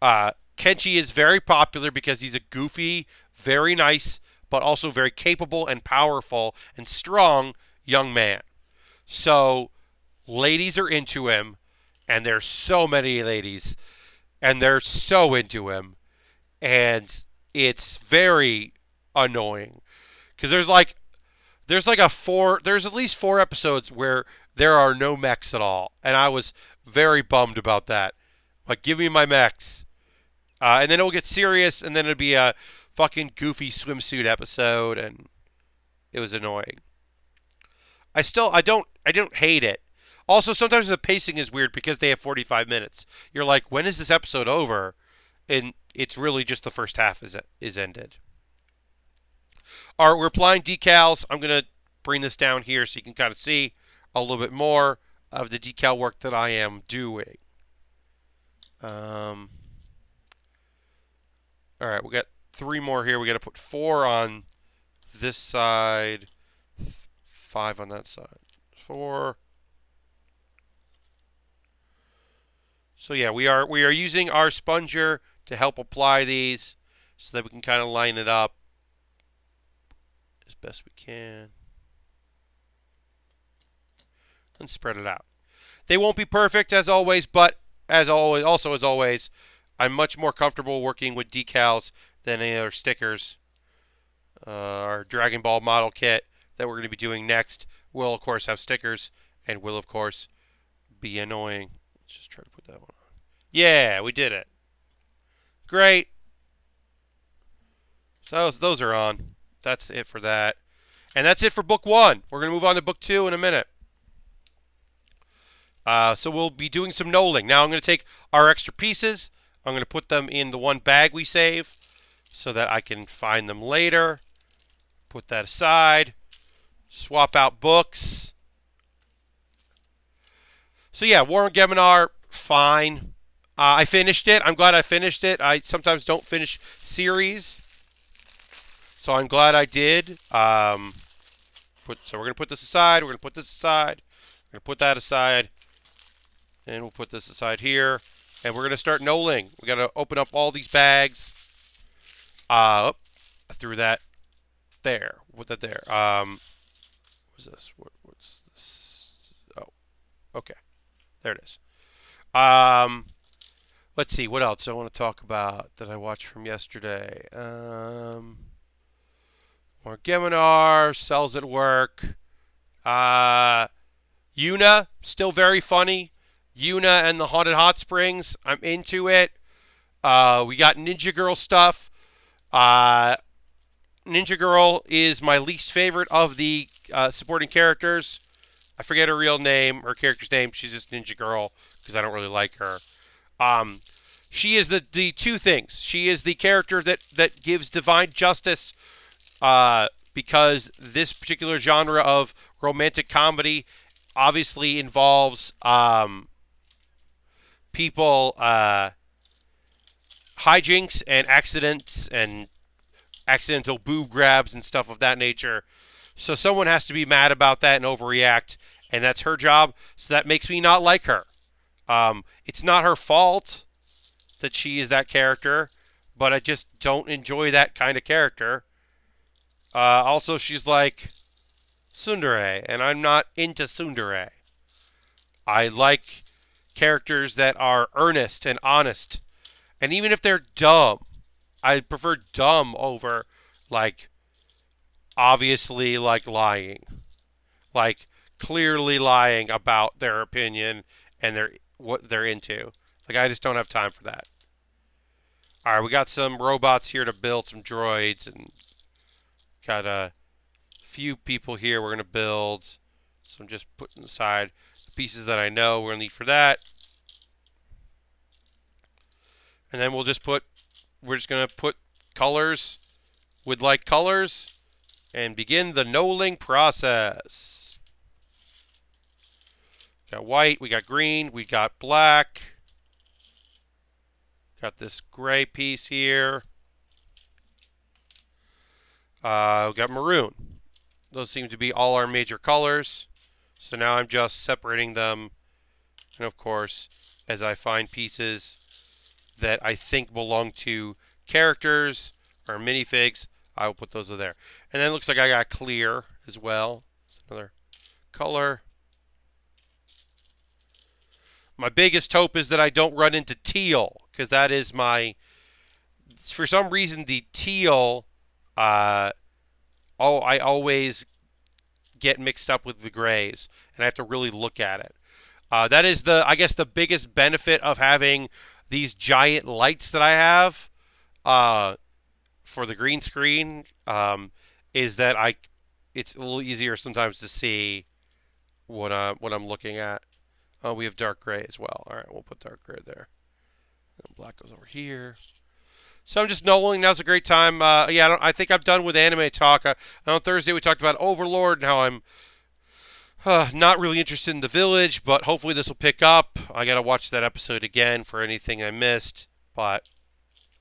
Kenchi is very popular because he's a goofy, very nice, but also very capable and powerful and strong young man. So ladies are into him, and there's so many ladies, and they're so into him. And it's very annoying because there's at least 4 episodes where there are no mechs at all, and I was very bummed about that. Like, give me my mechs, and then it'll get serious, and then it'll be a fucking goofy swimsuit episode, and it was annoying. I don't hate it. Also, sometimes the pacing is weird because they have 45 minutes. You're like, when is this episode over? And it's really just the first half is ended. All right, we're applying decals. I'm going to bring this down here so you can kind of see a little bit more of the decal work that I am doing. All right, we got 3 more here. We got to put 4 on this side, 5 on that side. 4. So yeah, we are using our sponger to help apply these so that we can kind of line it up as best we can and spread it out. They won't be perfect as always, but as always, I'm much more comfortable working with decals than any other stickers. Our Dragon Ball model kit that we're going to be doing next will of course have stickers and will of course be annoying. Let's just try to put that one on. Yeah, we did it. Great. So those are on. that's it for that. And that's it for book 1. We're going to move on to book 2 in a minute. So we'll be doing some knolling. Now I'm going to take our extra pieces. I'm going to put them in the one bag we save so that I can find them later. Put that aside. Swap out books. So yeah, War on Geminar, fine. I finished it. I'm glad I finished it. I sometimes don't finish series, so I'm glad I did. So we're going to put this aside. We're going to put this aside. We're going to put that aside. And we'll put this aside here. And we're going to start knolling. We got to open up all these bags. I threw that there. Put that there. What's this? What's this? Oh, okay. There it is. Let's see. What else I want to talk about that I watched from yesterday? More Geminar, Cells at Work. Yuna, still very funny. Yuna and the Haunted Hot Springs. I'm into it. We got Ninja Girl stuff. Ninja Girl is my least favorite of the supporting characters. I forget her real name, her character's name. She's just Ninja Girl because I don't really like her. She is the two things. She is the character that gives divine justice because this particular genre of romantic comedy obviously involves people hijinks and accidents and accidental boob grabs and stuff of that nature. So someone has to be mad about that and overreact, and that's her job. So that makes me not like her. It's not her fault that she is that character, but I just don't enjoy that kind of character. Also, she's like tsundere, and I'm not into tsundere. I like characters that are earnest and honest. And even if they're dumb, I prefer dumb over, like, obviously, like, lying. Like, clearly lying about their opinion and what they're into. Like, I just don't have time for that. Alright, we got some robots here to build, some droids, and got a few people here we're going to build. So I'm just putting aside the pieces that I know we're going to need for that. And then we're just going to put colors with like colors and begin the knolling process. Got white, we got green, we got black. Got this gray piece here. We got maroon. Those seem to be all our major colors. So now I'm just separating them. And of course, as I find pieces that I think belong to characters or minifigs, I will put those in there. And then it looks like I got clear as well. It's another color. My biggest hope is that I don't run into teal, because that is my... For some reason, the teal... I always get mixed up with the grays, and I have to really look at it. That is I guess the biggest benefit of having these giant lights that I have for the green screen is that it's a little easier sometimes to see what I'm looking at. Oh, we have dark gray as well. All right, we'll put dark gray there. And black goes over here. So I'm just knolling. Now's a great time. I think I'm done with anime talk. On Thursday we talked about Overlord and how I'm not really interested in the village, but hopefully this will pick up. I got to watch that episode again for anything I missed. But,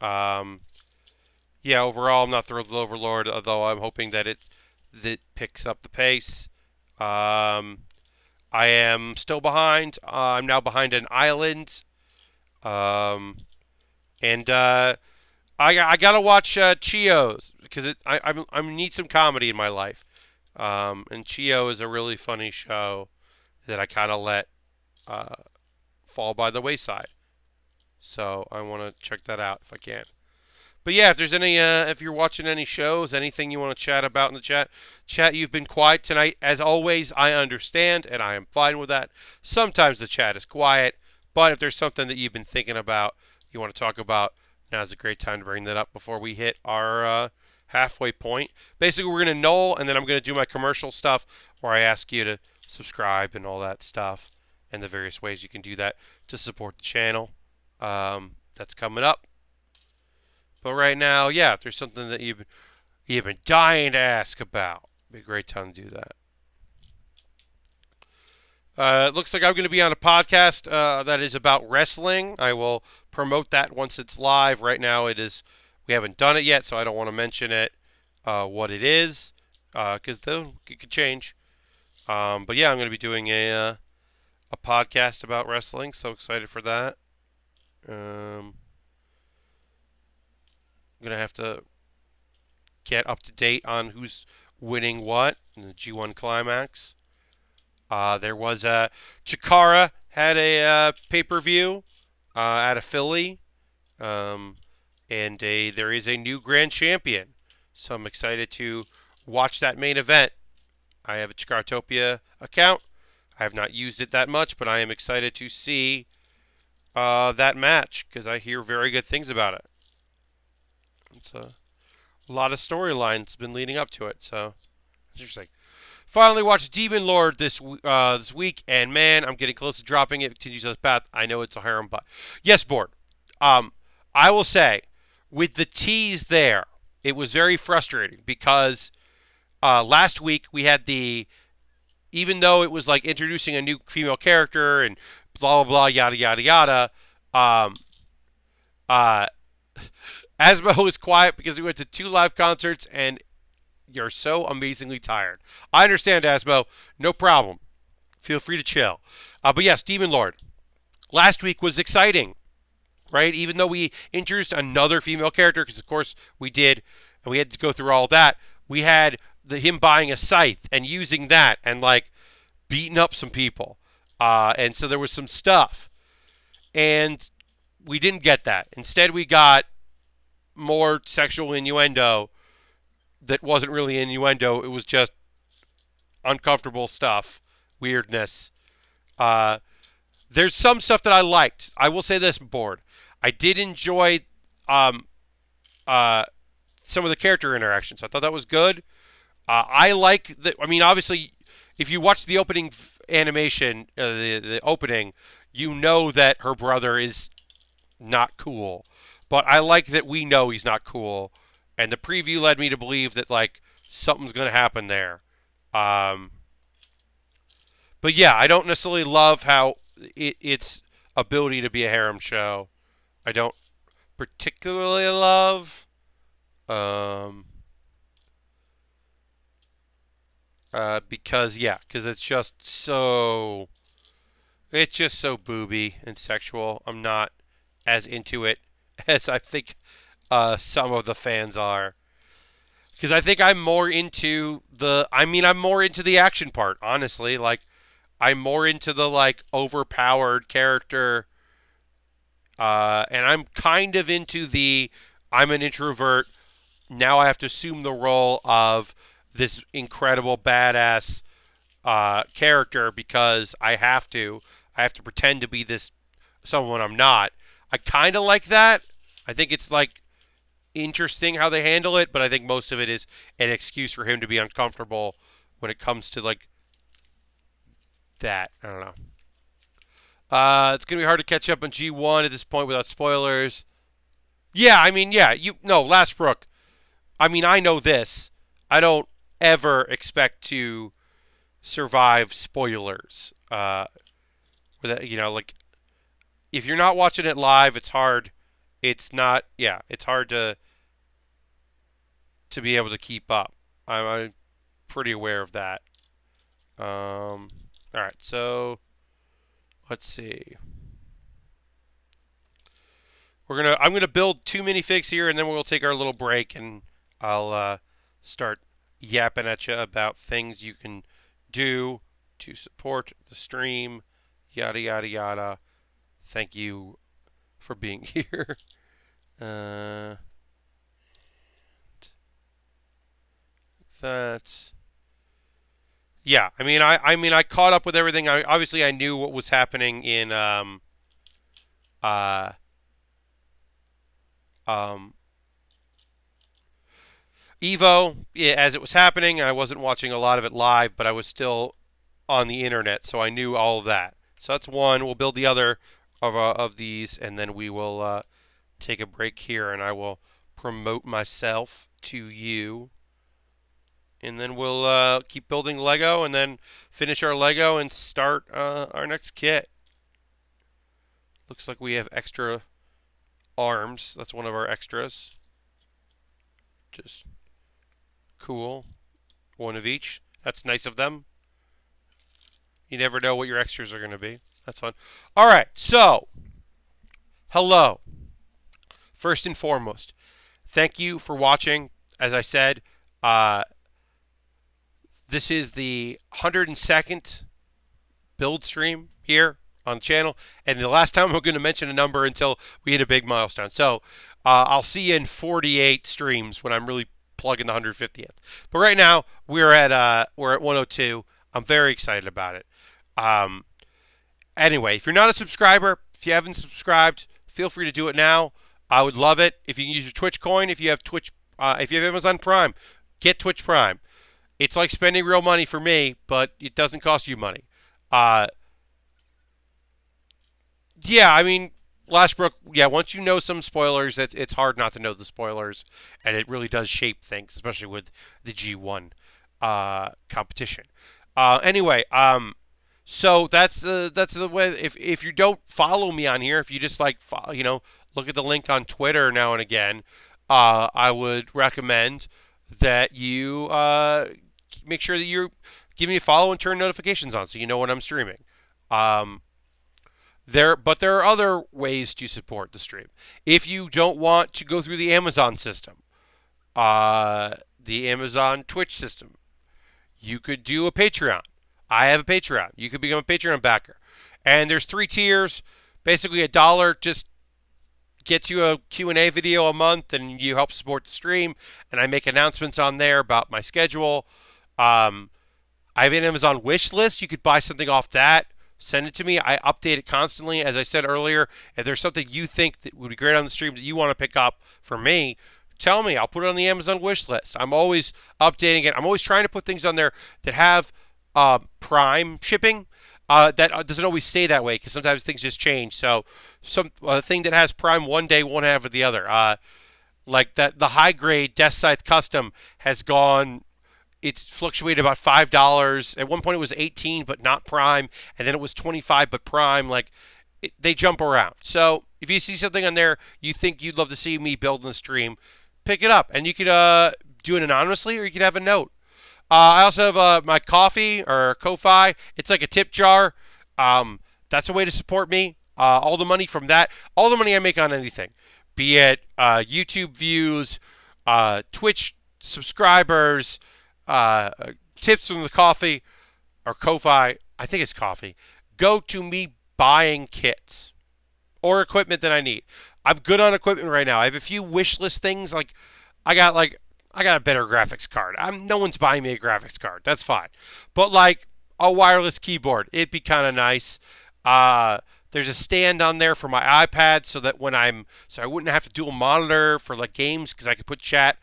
overall I'm not thrilled with Overlord, although I'm hoping that it picks up the pace. I am still behind. I'm now behind an island. I gotta watch Chio's because I need some comedy in my life. And Chio is a really funny show that I kind of let fall by the wayside. So I want to check that out if I can. But yeah, if there's if you're watching any shows, anything you want to chat about in the chat, you've been quiet tonight. As always, I understand, and I am fine with that. Sometimes the chat is quiet, but if there's something that you've been thinking about, you want to talk about, now's a great time to bring that up before we hit our halfway point. Basically, we're going to null, and then I'm going to do my commercial stuff where I ask you to subscribe and all that stuff, and the various ways you can do that to support the channel. That's coming up. But right now, yeah, if there's something that you've been dying to ask about, it'd be a great time to do that. It looks like I'm going to be on a podcast that is about wrestling. I will promote that once it's live. Right now, it is. We haven't done it yet, so I don't want to mention it. What it is, because it could change. But yeah, I'm going to be doing a podcast about wrestling. So excited for that. I'm gonna have to get up to date on who's winning what in the G1 Climax. There was Chikara had a pay-per-view out of Philly, and there is a new grand champion. So I'm excited to watch that main event. I have a Chikaratopia account. I have not used it that much, but I am excited to see that match because I hear very good things about it. It's a lot of storylines been leading up to it, so it's interesting. Finally watched Demon Lord this week, and man, I'm getting close to dropping it. It continues on this path. I know it's a harem, but yes, board. I will say, with the tease there, it was very frustrating because last week we had even though it was like introducing a new female character and blah blah blah yada yada yada, um, uh, Asmo was quiet because we went to 2 live concerts and you're so amazingly tired. I understand, Asmo. No problem. Feel free to chill. But yes, Demon Lord. Last week was exciting, right? Even though we introduced another female character, because of course we did, and we had to go through all that. We had him buying a scythe and using that and like beating up some people. And so there was some stuff. And we didn't get that. Instead, we got more sexual innuendo that wasn't really innuendo. It was just uncomfortable stuff, weirdness. There's some stuff that I liked. I will say this, board. I did enjoy some of the character interactions. I thought that was good. I like that. I mean, obviously, if you watch the opening animation, the opening, you know that her brother is not cool. But I like that we know he's not cool. And the preview led me to believe that, like, something's going to happen there. But yeah, I don't necessarily love how its ability to be a harem show. I don't particularly love. Because it's just so booby and sexual. I'm not as into it as I think some of the fans are. Because I think I'm more into I'm more into the action part, honestly. Like, I'm more into the, like, overpowered character. And I'm kind of into I'm an introvert. Now I have to assume the role of this incredible badass character because I have to. I have to pretend to be this someone I'm not. I kind of like that. I think it's, like, interesting how they handle it, but I think most of it is an excuse for him to be uncomfortable when it comes to, like, that. I don't know. It's going to be hard to catch up on G1 at this point without spoilers. Yeah, I mean, yeah, Lastbrook. I mean, I know this. I don't ever expect to survive spoilers. Like, if you're not watching it live, it's hard. It's hard to be able to keep up. I'm pretty aware of that. All right, so let's see. I'm gonna build 2 minifigs here, and then we'll take our little break, and I'll start yapping at you about things you can do to support the stream. Yada yada yada. Thank you for being here. That's yeah. I caught up with everything. I knew what was happening in um Evo, yeah, as it was happening, I wasn't watching a lot of it live, but I was still on the internet, so I knew all of that. So that's one. We'll build the other of these, and then we will take a break here, and I will promote myself to you. And then we'll keep building Lego, and then finish our Lego and start our next kit. Looks like we have extra arms. That's one of our extras. Just cool. One of each. That's nice of them. You never know what your extras are going to be. That's fun. All right, so hello. First and foremost, thank you for watching. As I said, this is the 102nd build stream here on the channel, and the last time I'm going to mention a number until we hit a big milestone. So I'll see you in 48 streams when I'm really plugging the 150th. But right now we're at 102. I'm very excited about it. Anyway, if you're not a subscriber, if you haven't subscribed, feel free to do it now. I would love it if you can use your Twitch coin. If you have if you have Amazon Prime, get Twitch Prime. It's like spending real money for me, but it doesn't cost you money. Yeah, I mean, Lashbrook, yeah, once you know some spoilers, it's hard not to know the spoilers, and it really does shape things, especially with the G1 competition. Anyway, so that's the way. If you don't follow me on here, if you just like look at the link on Twitter now and again, I would recommend that you make sure that you give me a follow and turn notifications on so you know when I'm streaming. But there are other ways to support the stream. If you don't want to go through the Amazon system, the Amazon Twitch system, you could do a Patreon. I have a Patreon. You could become a Patreon backer. And there's 3 tiers. Basically, $1 just gets you a Q&A video a month, and you help support the stream. And I make announcements on there about my schedule. I have an Amazon wish list. You could buy something off that. Send it to me. I update it constantly. As I said earlier, if there's something you think that would be great on the stream that you want to pick up for me, tell me. I'll put it on the Amazon wish list. I'm always updating it. I'm always trying to put things on there that have Prime shipping. That doesn't always stay that way because sometimes things just change. So some thing that has Prime one day won't have it the other. Like that, the high grade Death Scythe Custom has gone. It's fluctuated about $5. At one point it was 18 but not Prime, and then it was 25 but Prime. They jump around. So if you see something on there you think you'd love to see me build in the stream, pick it up, and you could do it anonymously or you could have a note. I also have my coffee or Ko-Fi. It's like a tip jar. That's a way to support me. All the money from that, all the money I make on anything, be it YouTube views, Twitch subscribers, tips from the coffee or Ko-Fi, I think it's coffee, go to me buying kits or equipment that I need. I'm good on equipment right now. I have a few wish list things. I got a better graphics card. No one's buying me a graphics card. That's fine. But like a wireless keyboard, it'd be kind of nice. There's a stand on there for my iPad so that so I wouldn't have to dual monitor for like games because I could put chat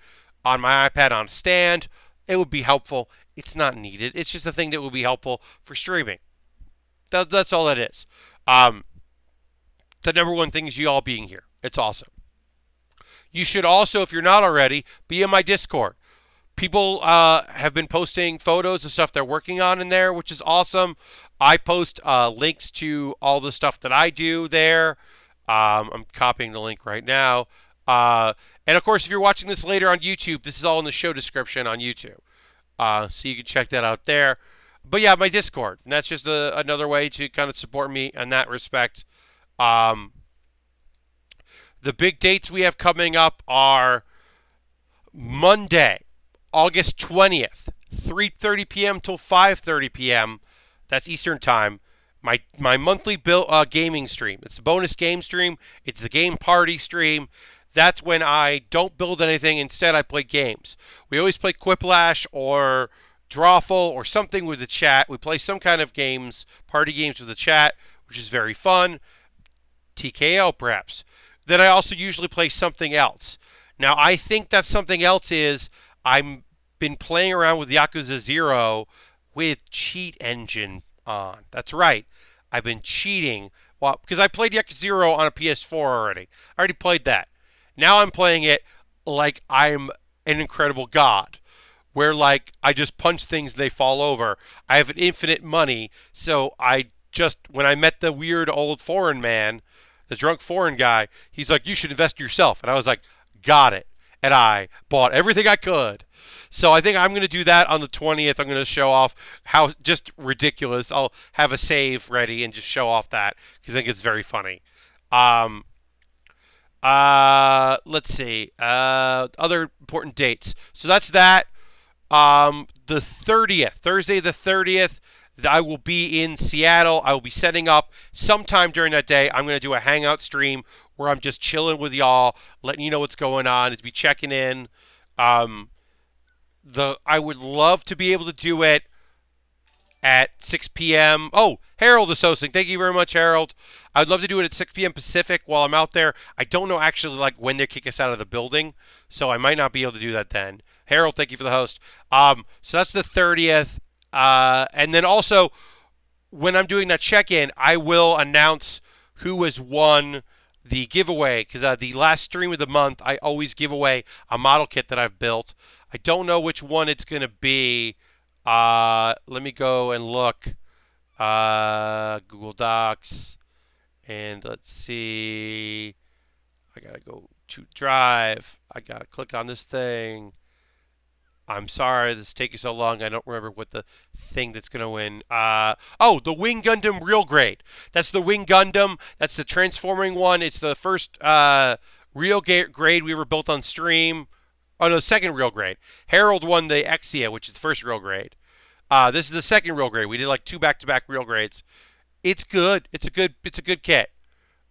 on my iPad on a stand. It would be helpful. It's not needed. It's just a thing that would be helpful for streaming. That's all it is. The number one thing is you all being here. It's awesome. You should also, if you're not already, be in my Discord. People have been posting photos of stuff they're working on in there, which is awesome. I post links to all the stuff that I do there. I'm copying the link right now. And of course, if you're watching this later on YouTube, this is all in the show description on YouTube. So you can check that out there. But yeah, my Discord. And that's just another way to kind of support me in that respect. The big dates we have coming up are Monday, August 20th, 3:30 p.m. till 5:30 p.m. That's Eastern Time. My monthly gaming stream. It's the bonus game stream. It's the game party stream. That's when I don't build anything. Instead, I play games. We always play Quiplash or Drawful or something with the chat. We play some kind of games, party games with the chat, which is very fun. TKO, perhaps. Then I also usually play something else. Now, I think that something else is I'm been playing around with Yakuza 0 with Cheat Engine on. That's right. I've been cheating. Well, because I played Yakuza 0 on a PS4 already. I already played that. Now I'm playing it like I'm an incredible god, where like I just punch things and they fall over. I have an infinite money, so I just when I met the weird old foreign man, the drunk foreign guy, he's like, "You should invest in yourself," and I was like, "Got it," and I bought everything I could. So I think I'm going to do that on the 20th. I'm going to show off how just ridiculous. I'll have a save ready and just show off that because I think it's very funny. Um, let's see. Other important dates. So that's that. The 30th, Thursday the 30th, I will be in Seattle. I will be setting up sometime during that day. I'm going to do a hangout stream where I'm just chilling with y'all, letting you know what's going on, to be checking in. Um, I would love to be able to do it at 6 p.m. Oh, Harold is hosting. Thank you very much, Harold. I'd love to do it at 6 p.m. Pacific while I'm out there. I don't know actually like when they kick us out of the building, so I might not be able to do that then. Harold, thank you for the host. So that's the 30th. And then also, when I'm doing that check-in, I will announce who has won the giveaway because the last stream of the month, I always give away a model kit that I've built. I don't know which one it's going to be. Let me go and look. Google Docs. And let's see. I got to go to Drive. I got to click on this thing. I'm sorry this is taking so long. I don't remember what the thing that's going to win. The Wing Gundam Real Grade. That's the Wing Gundam. That's the transforming one. It's the first real grade we ever built on stream. Oh, no, second real grade. Harold won the Exia, which is the first real grade. This is the second real grade. We did like two back-to-back real grades. It's good. It's a good kit.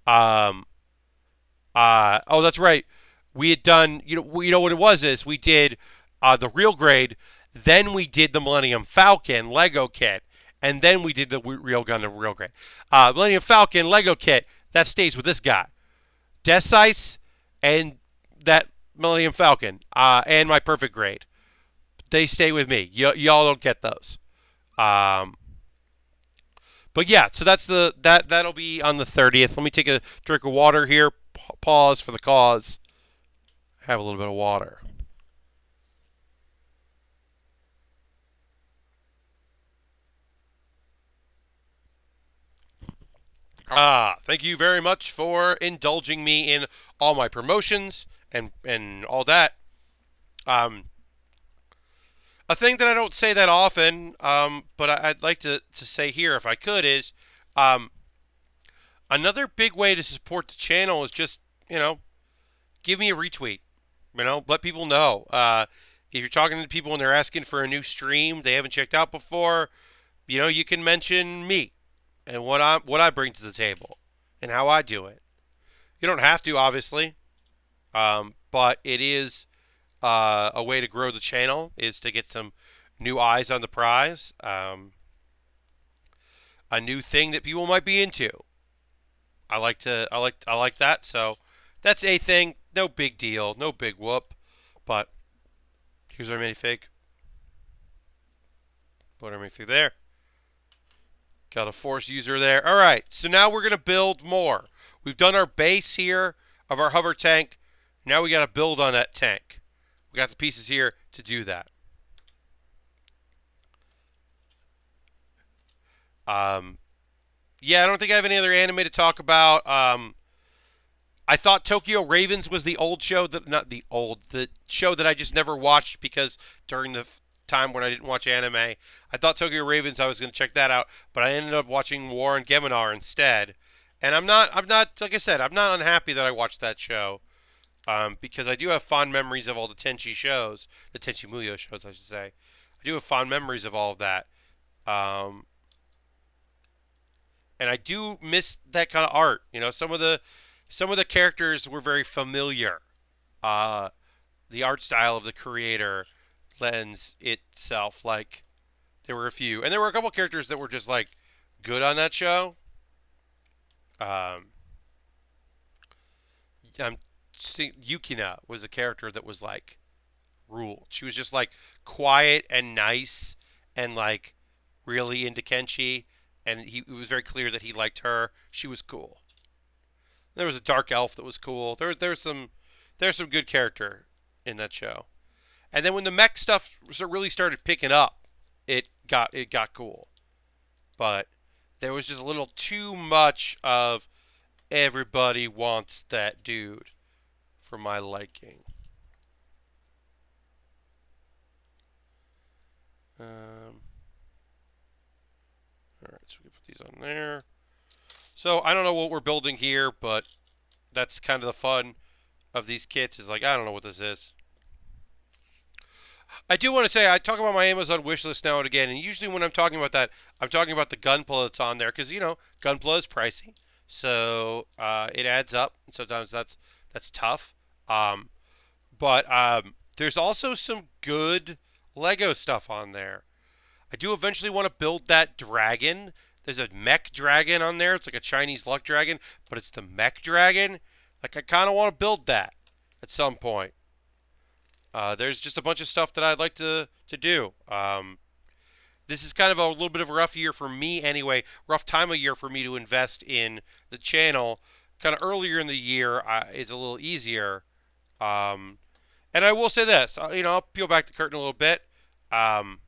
Um, that's right. We had done. You know what it was is we did the real grade, then we did the Millennium Falcon Lego kit, and then we did the real Gundam real grade. Millennium Falcon Lego kit that stays with this guy, Decice, and that Millennium Falcon, and my perfect grade. They stay with me. Y'all don't get those. Um, but yeah, so that'll be on the 30th. Let me take a drink of water here. Pause for the cause. Have a little bit of water. Thank you very much for indulging me in all my promotions and all that. Um, a thing that I don't say that often, but I'd like to say here if I could is, um, another big way to support the channel is just give me a retweet. Let people know. If you're talking to people and they're asking for a new stream they haven't checked out before, you can mention me and what I bring to the table and how I do it. You don't have to, obviously, but it is a way to grow the channel is to get some new eyes on the prize, a new thing that people might be into. I like that. So that's a thing. No big deal. No big whoop. But here's our minifig. Put our minifig there. Got a force user there. All right. So now we're gonna build more. We've done our base here of our hover tank. Now we got to build on that tank. We got the pieces here to do that. Yeah, I don't think I have any other anime to talk about. I thought Tokyo Ravens was the old show the show that I just never watched because during the time when I didn't watch anime, I thought Tokyo Ravens I was going to check that out, but I ended up watching War on Geminar instead. And I'm not like I said, I'm not unhappy that I watched that show. Because I do have fond memories of all the Tenchi shows, the Tenchi Muyo shows, I should say. I do have fond memories of all of that. Um, and I do miss that kind of art. Some of the characters were very familiar. Uh, the art style of the creator lends itself like there were a few, and there were a couple characters that were just like good on that show. Um, I'm Yukina was a character that was like ruled. She was just like quiet and nice and like really into Kenchi, and it was very clear that he liked her. She was cool. There was a dark elf that was cool. There's some good character in that show. And then when the mech stuff really started picking up, it got cool. But there was just a little too much of everybody wants that dude for my liking. Um, all right, so we can put these on there. So I don't know what we're building here, but that's kind of the fun of these kits. Is like I don't know what this is. I do want to say I talk about my Amazon wish list now and again, and usually when I'm talking about that, I'm talking about the Gunpla that's on there because Gunpla is pricey, so it adds up. And sometimes that's tough. Um, but there's also some good Lego stuff on there. I do eventually want to build that dragon. There's a mech dragon on there. It's like a Chinese luck dragon, but it's the mech dragon. Like I kind of want to build that at some point. There's just a bunch of stuff that I'd like to do. This is kind of a little bit of a rough year for me anyway. Rough time of year for me to invest in the channel. Kind of earlier in the year is a little easier. Um, and I will say this. I'll peel back the curtain a little bit. Um,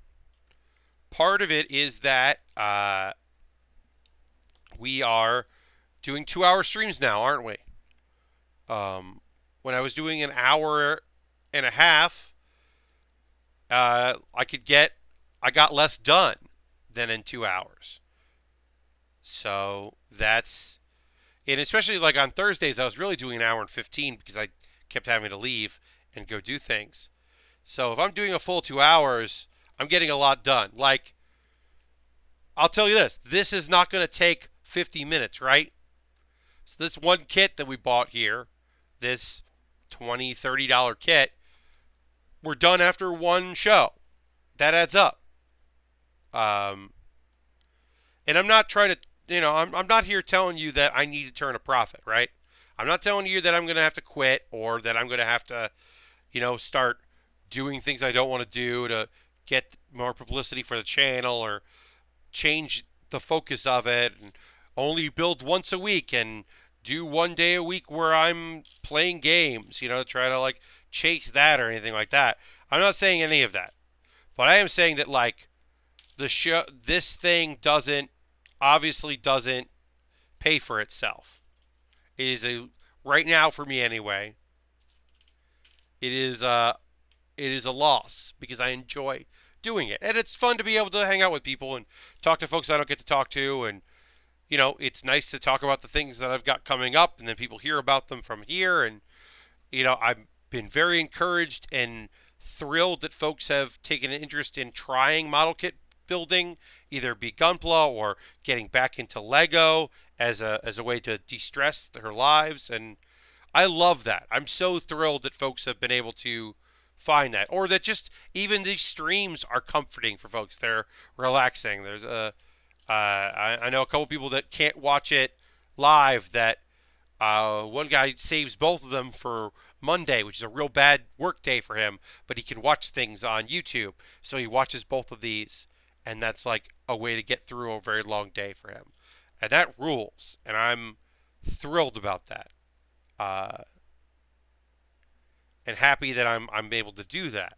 Part of it is that we are doing 2 hour streams now, aren't we? When I was doing an hour and a half, I got less done than in 2 hours. So and especially like on Thursdays, I was really doing an hour and 15 because I kept having to leave and go do things. So if I'm doing a full 2 hours, I'm getting a lot done. Like, I'll tell you this is not going to take 50 minutes, right? So this one kit that we bought here, this $20-$30 kit, we're done after one show. That adds up. Um, and I'm not trying to, I'm not here telling you that I need to turn a profit, right? I'm not telling you that I'm going to have to quit or that I'm going to have to, start doing things I don't want to do to get more publicity for the channel or change the focus of it and only build once a week and do 1 day a week where I'm playing games, try to like chase that or anything like that. I'm not saying any of that. But I am saying that like this thing obviously doesn't pay for itself. It is right now for me anyway. It is a loss because I enjoy doing it. And it's fun to be able to hang out with people and talk to folks I don't get to talk to. And, it's nice to talk about the things that I've got coming up and then people hear about them from here. And, I've been very encouraged and thrilled that folks have taken an interest in trying model kit building, either be Gunpla or getting back into Lego as a way to de-stress their lives. And I love that. I'm so thrilled that folks have been able to find that, or that just even these streams are comforting for folks. They're relaxing. I know a couple people that can't watch it live. That one guy saves both of them for Monday, which is a real bad work day for him, but he can watch things on YouTube, so he watches both of these, and that's like a way to get through a very long day for him, and that rules. And I'm thrilled about that. Uh, and happy that I'm able to do that.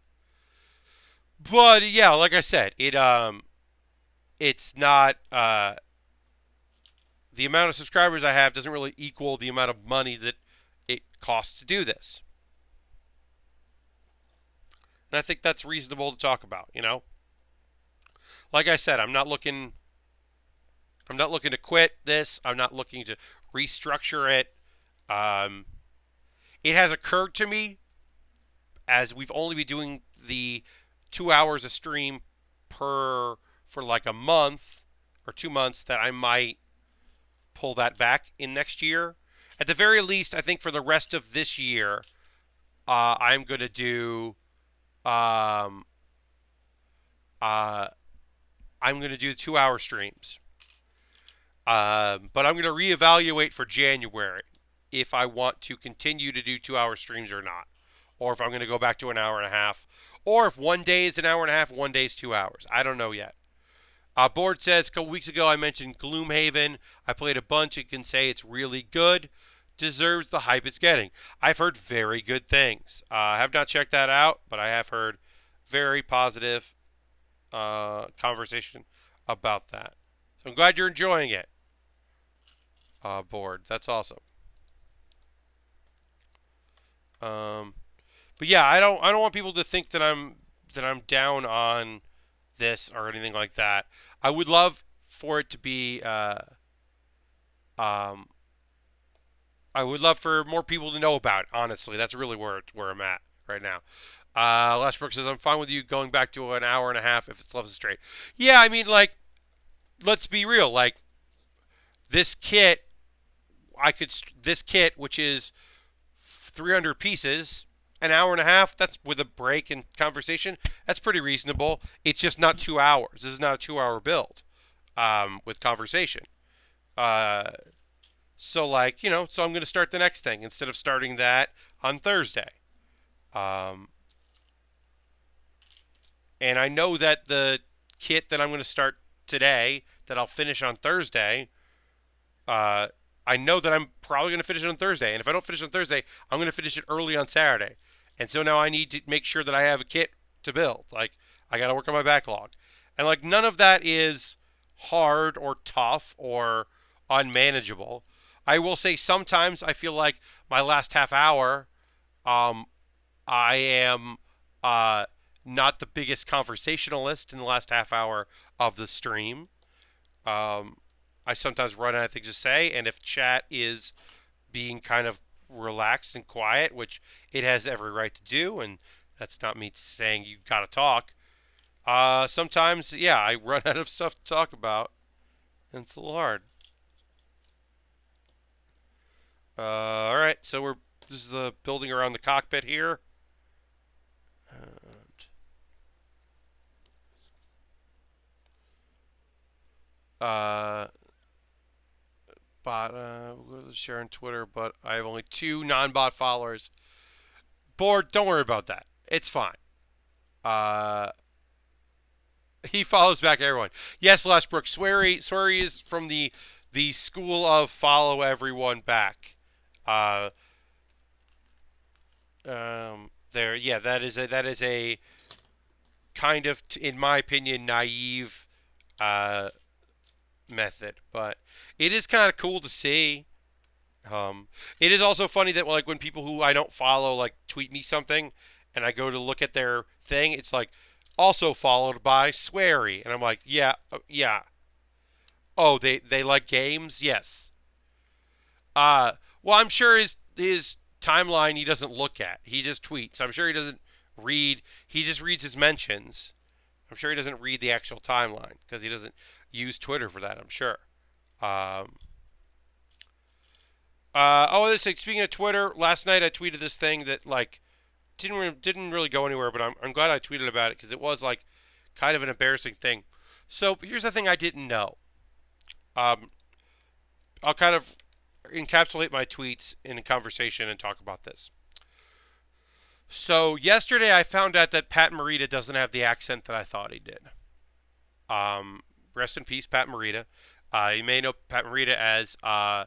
But yeah, like I said, it's not the amount of subscribers I have doesn't really equal the amount of money that it costs to do this. And I think that's reasonable to talk about, Like I said, I'm not looking to quit this. I'm not looking to restructure it. It has occurred to me, as we've only been doing the 2 hours a stream for like a month or 2 months, that I might pull that back in next year. At the very least, I think for the rest of this year, I'm going to do um, uh, I'm going to do 2 hour streams. But I'm going to reevaluate for January if I want to continue to do 2 hour streams or not. or if I'm going to go back to an hour and a half, or if one day is an hour and a half, one day is 2 hours. I don't know yet. Board says a couple weeks ago I mentioned Gloomhaven. I played a bunch and can say it's really good. Deserves the hype it's getting. I've heard very good things. I have not checked that out, but I have heard very positive conversation about that. So I'm glad you're enjoying it, Board. That's awesome. Um, but yeah, I don't want people to think that I'm down on this or anything like that. I would love for it to be. Um, I would love for more people to know about it. Honestly, that's really where I'm at right now. Lashbrook says I'm fine with you going back to an hour and a half if it's levels straight. Yeah, I mean, like, let's be real. Like, this kit, this kit, which is 300 pieces, an hour and a half. That's with a break and conversation. That's pretty reasonable. It's just not 2 hours. This is not a 2 hour build with conversation. Uh, so like so I'm going to start the next thing instead of starting that on Thursday. Um, and I know that the kit that I'm going to start today that I'll finish on Thursday. Uh, I know that I'm probably going to finish it on Thursday, and if I don't finish on Thursday, I'm going to finish it early on Saturday. And so now I need to make sure that I have a kit to build. Like I got to work on my backlog, and like none of that is hard or tough or unmanageable. I will say sometimes I feel like my last half hour, um, I am uh, not the biggest conversationalist in the last half hour of the stream. Um, I sometimes run out of things to say, and if chat is being kind of relaxed and quiet, which it has every right to do, and that's not me saying you gotta talk. Sometimes, yeah, I run out of stuff to talk about, and it's a little hard. All right, so this is the building around the cockpit here. And, uh, we'll share on Twitter, but I have only 2 non-bot followers. Bored, don't worry about that. It's fine. Uh, he follows back everyone. Yes, Lashbrook. Swery is from the school of follow everyone back. Uh, there, yeah, that is a kind of, in my opinion, naive uh, method, but it is kind of cool to see. It is also funny that like when people who I don't follow like tweet me something, and I go to look at their thing, it's like also followed by Swery, and I'm like, yeah, yeah. Oh, they like games, yes. Uh, well, I'm sure his timeline he doesn't look at. He just tweets. I'm sure he doesn't read. He just reads his mentions. I'm sure he doesn't read the actual timeline because he doesn't use Twitter for that. I'm sure. Um, speaking of Twitter, last night I tweeted this thing that like didn't really go anywhere, but I'm glad I tweeted about it because it was like kind of an embarrassing thing. So here's the thing I didn't know. Um, I'll kind of encapsulate my tweets in a conversation and talk about this. So yesterday I found out that Pat Morita doesn't have the accent that I thought he did. Rest in peace, Pat Morita. You may know Pat Morita as uh,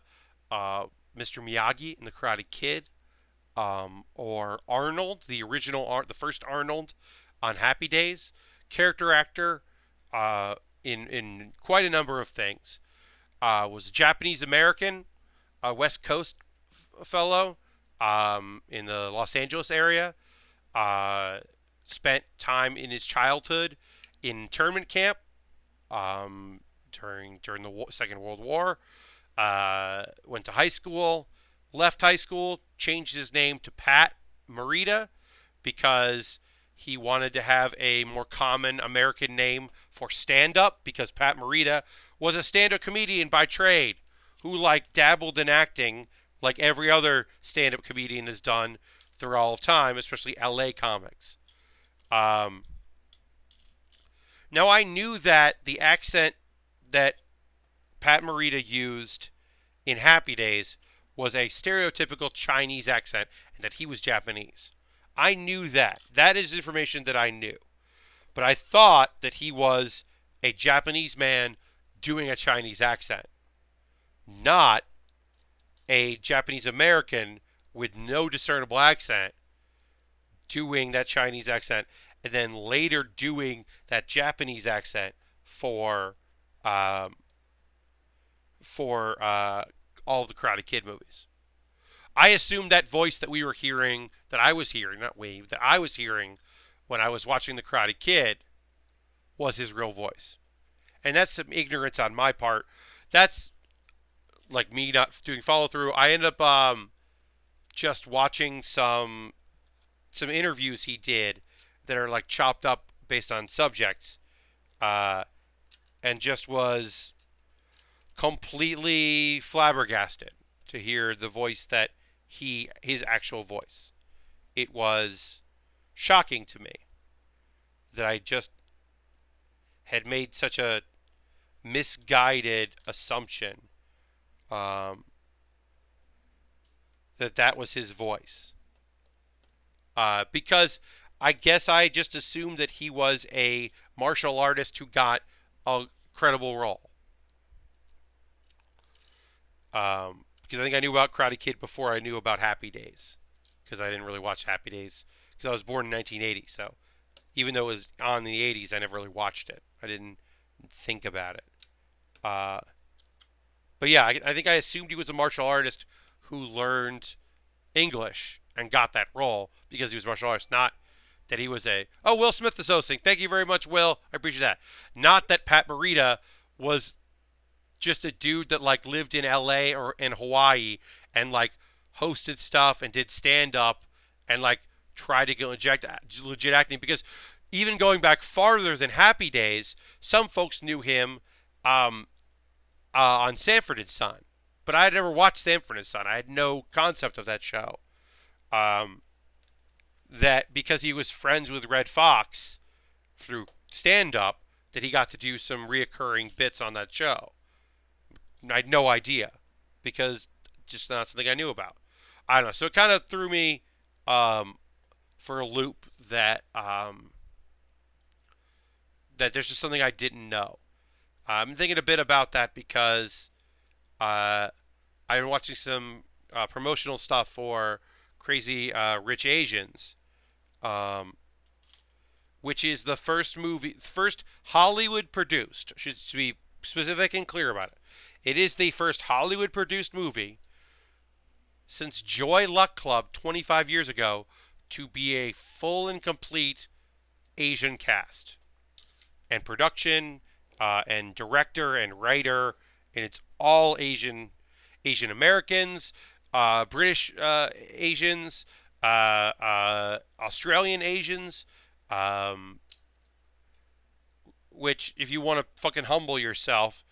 Mr. Miyagi in The Karate Kid, or Arnold, the original, the first Arnold on Happy Days. Character actor in quite a number of things. Was a Japanese American, a West Coast fellow in the Los Angeles area. Uh, Spent time in his childhood in internment camp during the Second World War. Went to high school, left high school, changed his name to Pat Morita because he wanted to have a more common American name for stand-up because Pat Morita was a stand-up comedian by trade who like dabbled in acting like every other stand-up comedian has done through all of time, especially LA comics. Um, Now I knew that the accent that Pat Morita used in Happy Days was a stereotypical Chinese accent and that he was Japanese. I knew that. That is information that I knew. But I thought that he was a Japanese man doing a Chinese accent, not a Japanese American with no discernible accent doing that Chinese accent, and then later doing that Japanese accent for um, for all of the Karate Kid movies. I assumed that voice that we were hearing, that I was hearing, not we, that I was hearing when I was watching the Karate Kid was his real voice. And that's some ignorance on my part. That's like me not doing follow through. I ended up just watching some interviews he did that are like chopped up based on subjects, uh, and just was completely flabbergasted to hear the voice that his actual voice. It was shocking to me that I just had made such a misguided assumption, um, that that was his voice. Because I guess I just assumed that he was a martial artist who got a credible role. Because I think I knew about Karate Kid before I knew about Happy Days. Because I didn't really watch Happy Days because I was born in 1980. So even though it was on in the 80s, I never really watched it. I didn't think about it. Uh, but yeah, I think I assumed he was a martial artist who learned English and got that role because he was a martial artist, not that he was Will Smith is hosting. Thank you very much, Will. I appreciate that. Not that Pat Morita was just a dude that like lived in LA or in Hawaii and like hosted stuff and did stand up and like tried to get legit acting, because even going back farther than Happy Days, some folks knew him um, on Sanford and Son, but I had never watched Sanford and Son. I had no concept of that show. Um, that because he was friends with Red Fox through stand up, that he got to do some reoccurring bits on that show. I had no idea because just not something I knew about. I don't know. So it kind of threw me for a loop that that there's just something I didn't know. I'm thinking a bit about that because I've been watching some promotional stuff for Crazy Rich Asians, um, which is the first Hollywood produced. Should be specific and clear about it. It is the first Hollywood produced movie since Joy Luck Club 25 years ago to be a full and complete Asian cast and production, and director and writer, and it's all Asian Americans, British Asians, Australian Asians, um, which if you want to fucking humble yourself,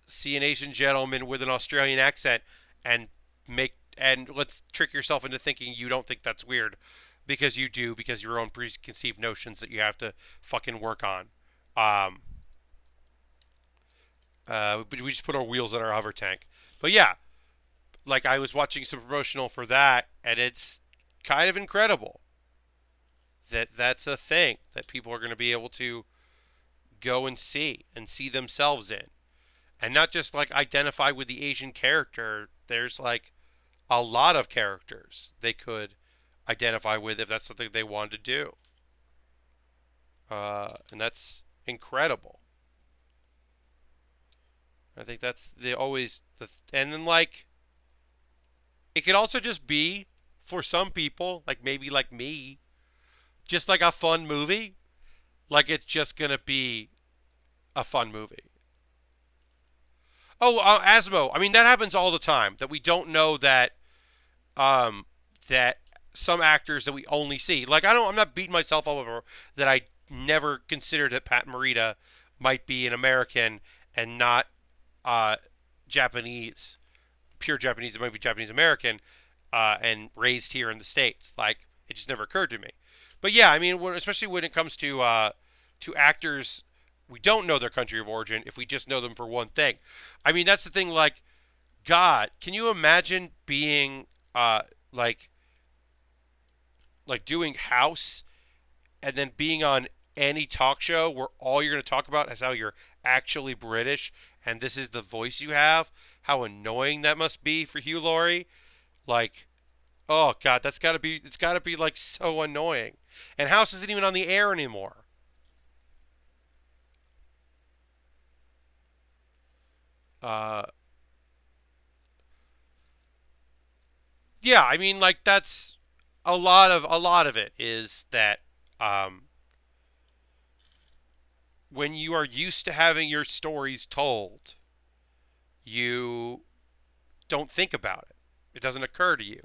see an Asian gentleman with an Australian accent and let's trick yourself into thinking you don't think that's weird, because you do, because your own preconceived notions that you have to fucking work on. Um, but we just put our wheels on our hover tank. But yeah, like I was watching some promotional for that, and it's kind of incredible that that's a thing that people are going to be able to go and see themselves in, and not just like identify with the Asian character. There's like a lot of characters they could identify with if that's something they wanted to do, and that's incredible. I think that's and then like it could also just be for some people, like maybe like me, just like a fun movie. Like it's just gonna be a fun movie. Oh, Asmo. I mean, that happens all the time. That we don't know um, that some actors that we only see. Like I'm not beating myself up over that. I never considered that Pat Morita might be an American and not uh, Japanese, pure Japanese. It might be Japanese American, and raised here in the States. Like it just never occurred to me. But yeah, I mean, especially when it comes to actors, we don't know their country of origin if we just know them for one thing. I mean, that's the thing. Like, God, can you imagine being like like doing House and then being on any talk show where all you're going to talk about is how you're actually British and this is the voice you have, how annoying that must be for Hugh Laurie. Like, oh god, it's got to be like so annoying. And House isn't even on the air anymore. Uh, yeah, I mean, like that's a lot of it is that um, when you are used to having your stories told, you don't think about it. It doesn't occur to you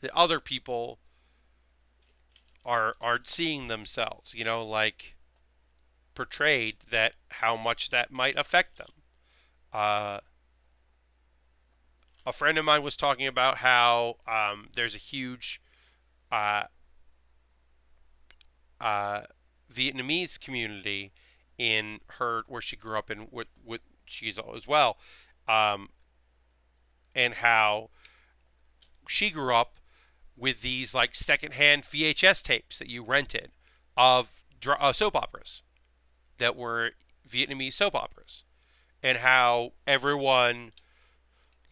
that other people are seeing themselves, like portrayed that how much that might affect them. Uh, a friend of mine was talking about how there's a huge uh, uh, Vietnamese community in her where she grew up and with she's as well, um, and how she grew up with these like secondhand VHS tapes that you rented of soap operas that were Vietnamese soap operas, and how everyone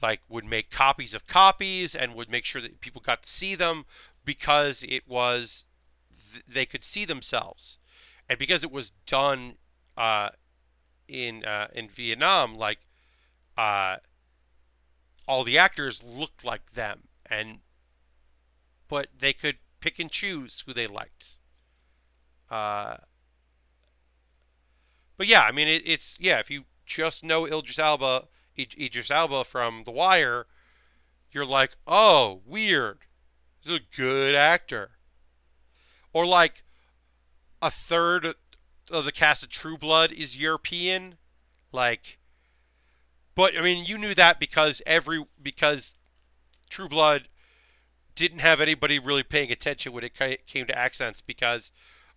like would make copies of copies and would make sure that people got to see them because it was they could see themselves, and because it was done uh, in Vietnam, like uh, all the actors looked like them, and but they could pick and choose who they liked. Uh, but yeah, I mean it's yeah. If you just know Idris Alba from The Wire, you're like, oh, weird. He's a good actor. Or like a third of the cast of True Blood is European. Like, but I mean, you knew that because True Blood didn't have anybody really paying attention when it came to accents because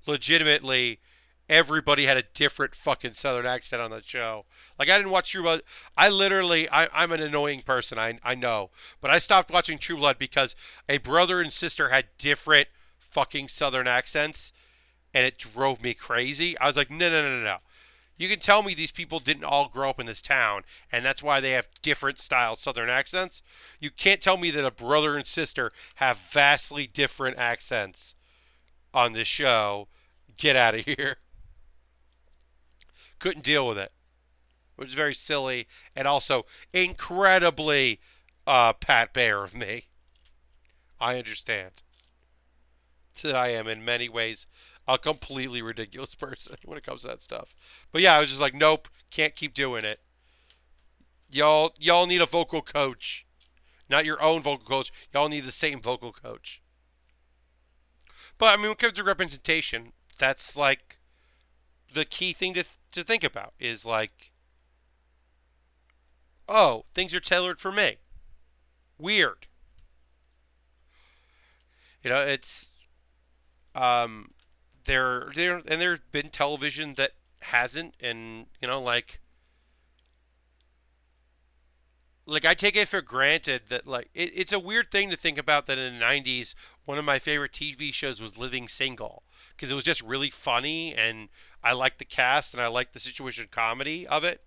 legitimately everybody had a different fucking southern accent on that show. Like I didn't watch True Blood. I'm an annoying person. I know, but I stopped watching True Blood because a brother and sister had different fucking southern accents, and it drove me crazy. I was like, no, no, no, no, no. You can tell me these people didn't all grow up in this town, and that's why they have different style Southern accents. You can't tell me that a brother and sister have vastly different accents on this show. Get out of here. Couldn't deal with it. It was very silly and also incredibly Pat Baer of me. I understand that I am in many ways a completely ridiculous person when it comes to that stuff. But yeah, I was just like, nope, can't keep doing it. Y'all need a vocal coach, not your own vocal coach. Y'all need the same vocal coach. But I mean, when it comes to representation, that's like the key thing to think about is like, oh, things are tailored for me. Weird. It's um, there's been television that hasn't, and like I take it for granted that like it's a weird thing to think about that in the 90s one of my favorite TV shows was Living Single because it was just really funny and I liked the cast and I liked the situation comedy of it.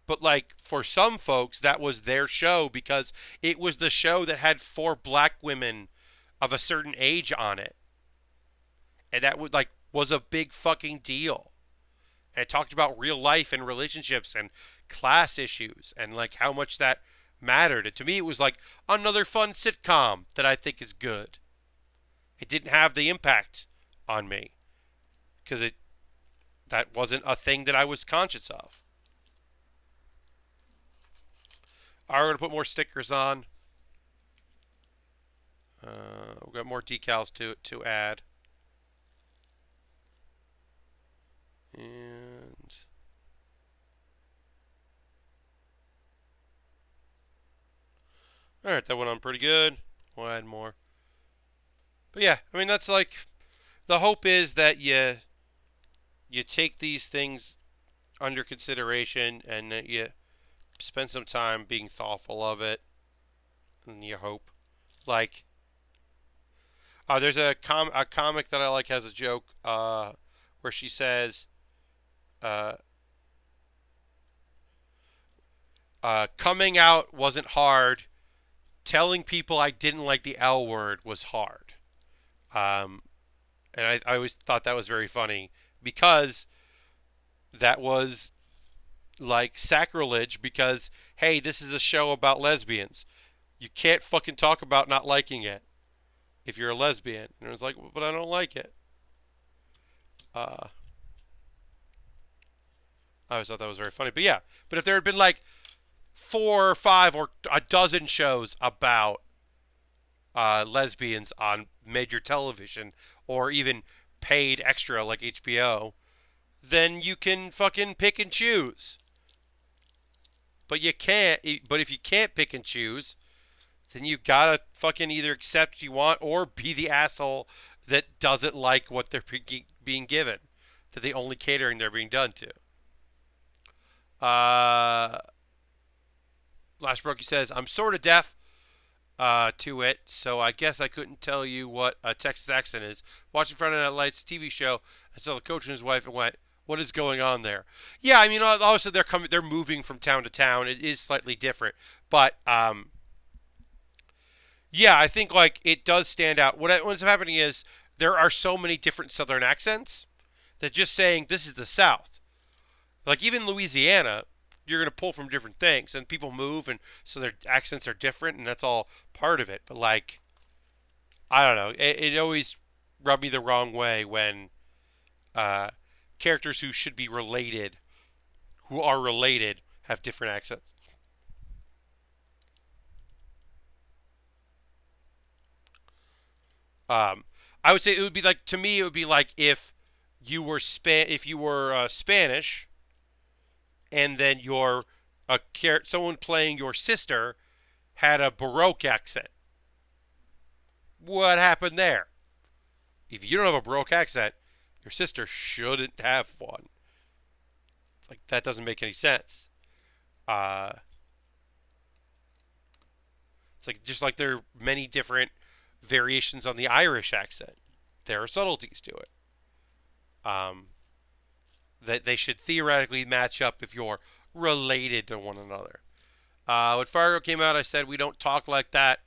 But like for some folks that was their show because it was the show that had four black women of a certain age on it. And that would like was a big fucking deal. And it talked about real life and relationships and class issues and like how much that mattered. And to me, it was like another fun sitcom that I think is good. It didn't have the impact on me because it that wasn't a thing that I was conscious of. All right, we're gonna put more stickers on. We've got more decals to add. And all right, that went on pretty good. We'll add more. But yeah, I mean that's like the hope is that you take these things under consideration and that you spend some time being thoughtful of it and you hope like There's a comic that I like has a joke where she says, uh, "Coming out wasn't hard. Telling people I didn't like the L word was hard." Um, and I always thought that was very funny because that was like sacrilege. Because hey, this is a show about lesbians. You can't fucking talk about not liking it if you're a lesbian. And it was like, but I don't like it. Uh, I always thought that was very funny. But yeah, but if there had been like four or five or a dozen shows about lesbians on major television or even paid extra like HBO, then you can fucking pick and choose. But you can't. But if you can't pick and choose, then you gotta fucking either accept what you want or be the asshole that doesn't like what they're being given, that the only catering they're being done to. Uh, Last Brokey says, I'm sort of deaf to it, so I guess I couldn't tell you what a Texas accent is. Watching Friday Night Lights TV show, I saw the coach and his wife and went, "What is going on there?" Yeah, I mean, obviously they're moving from town to town. It is slightly different, but yeah, I think like it does stand out. What's happening is there are so many different Southern accents that just saying this is the South, like even Louisiana, you're going to pull from different things, and people move, and so their accents are different, and that's all part of it. But like, I don't know, it always rubbed me the wrong way when uh, characters who should be related, who are related, have different accents. Um, I would say it would be like to me, it would be like if if you were Spanish, and then someone playing your sister had a Baroque accent. What happened there? If you don't have a Baroque accent, your sister shouldn't have one. Like that doesn't make any sense. Uh, it's like just like there are many different variations on the Irish accent. There are subtleties to it. Um, that they should theoretically match up if you're related to one another. When Fargo came out, I said we don't talk like that.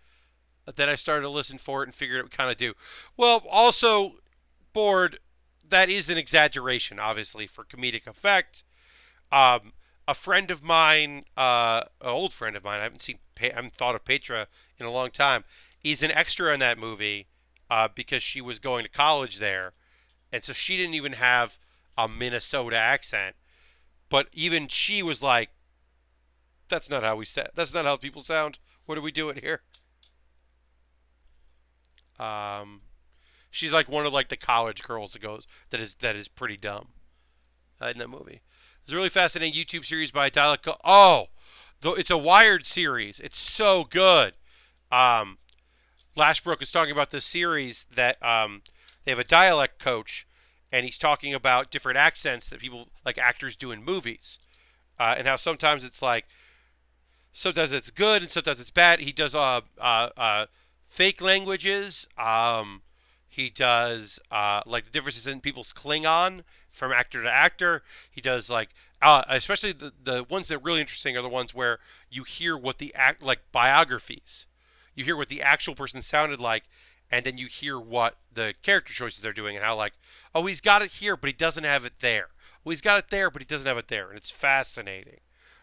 But then I started to listen for it and figured it would kind of do. Well, also, bored. That is an exaggeration, obviously, for comedic effect. Um, a friend of mine, an old friend of mine, I haven't thought of Petra in a long time, is an extra in that movie because she was going to college there, and so she didn't even have a Minnesota accent. But even she was like, "That's not how we say. That's not how people sound. What are we doing here?" Um, she's like one of like the college girls that is pretty dumb in that movie. There's a really fascinating YouTube series by Dialect. Oh, it's a Wired series. It's so good. Um, Lashbrook is talking about this series that they have a dialect coach, and he's talking about different accents that people like actors do in movies, and how sometimes it's good and sometimes it's bad. He does fake languages. He does like the differences in people's Klingon from actor to actor. He does like especially the ones that are really interesting are the ones where you hear what the act like biographies. You hear what the actual person sounded like, and then you hear what the character choices they're doing and how like, oh, he's got it here, but he doesn't have it there. Well, he's got it there, but he doesn't have it there, and it's fascinating.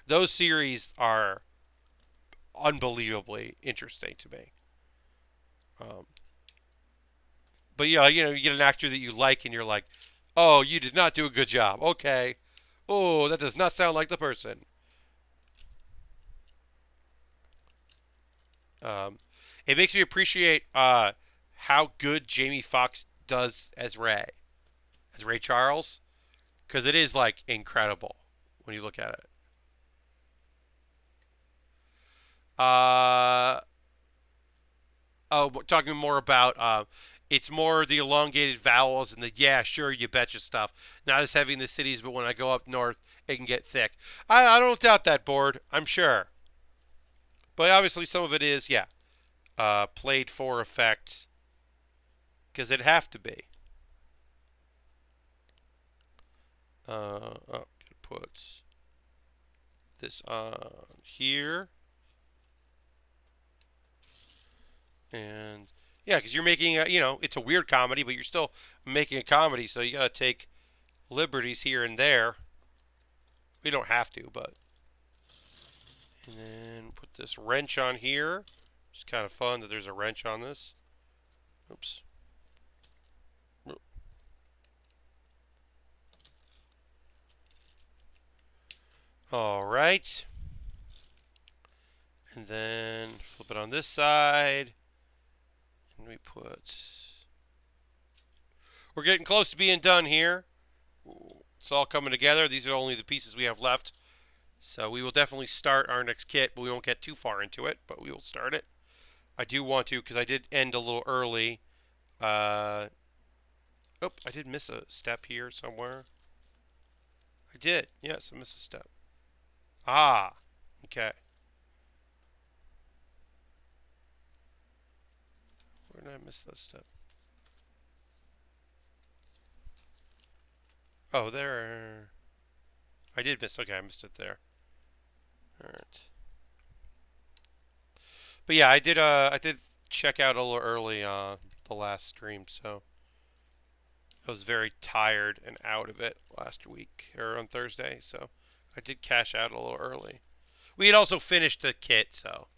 Those series are unbelievably interesting to me. Um, but yeah, you get an actor that you like, and you're like, oh, you did not do a good job. Okay. Oh, that does not sound like the person. Um, it makes me appreciate how good Jamie Foxx does as Ray Charles, because it is like incredible when you look at it. Uh, talking more about it's more the elongated vowels and the yeah, sure, you betcha stuff. Not as heavy in the cities, but when I go up north, it can get thick. I don't doubt that, board. I'm sure, but obviously some of it is yeah, played for effect. because it'd have to be. Put this on here. And yeah, because you're making it's a weird comedy, but you're still making a comedy, so you got to take liberties here and there. We don't have to, but. And then put this wrench on here. It's kind of fun that there's a wrench on this. Oops. All right. And then flip it on this side. And we put. We're getting close to being done here. It's all coming together. These are only the pieces we have left. So we will definitely start our next kit, but we won't get too far into it, but we will start it. I do want to, because I did end a little early. I did miss a step here somewhere. I did. Yes, I missed a step. Ah, okay. Where did I miss that step? Oh, there. I did miss. Okay, I missed it there. All right. But yeah, I did check out a little early the last stream, so I was very tired and out of it last week or on Thursday, so I did cash out a little early. We had also finished the kit, so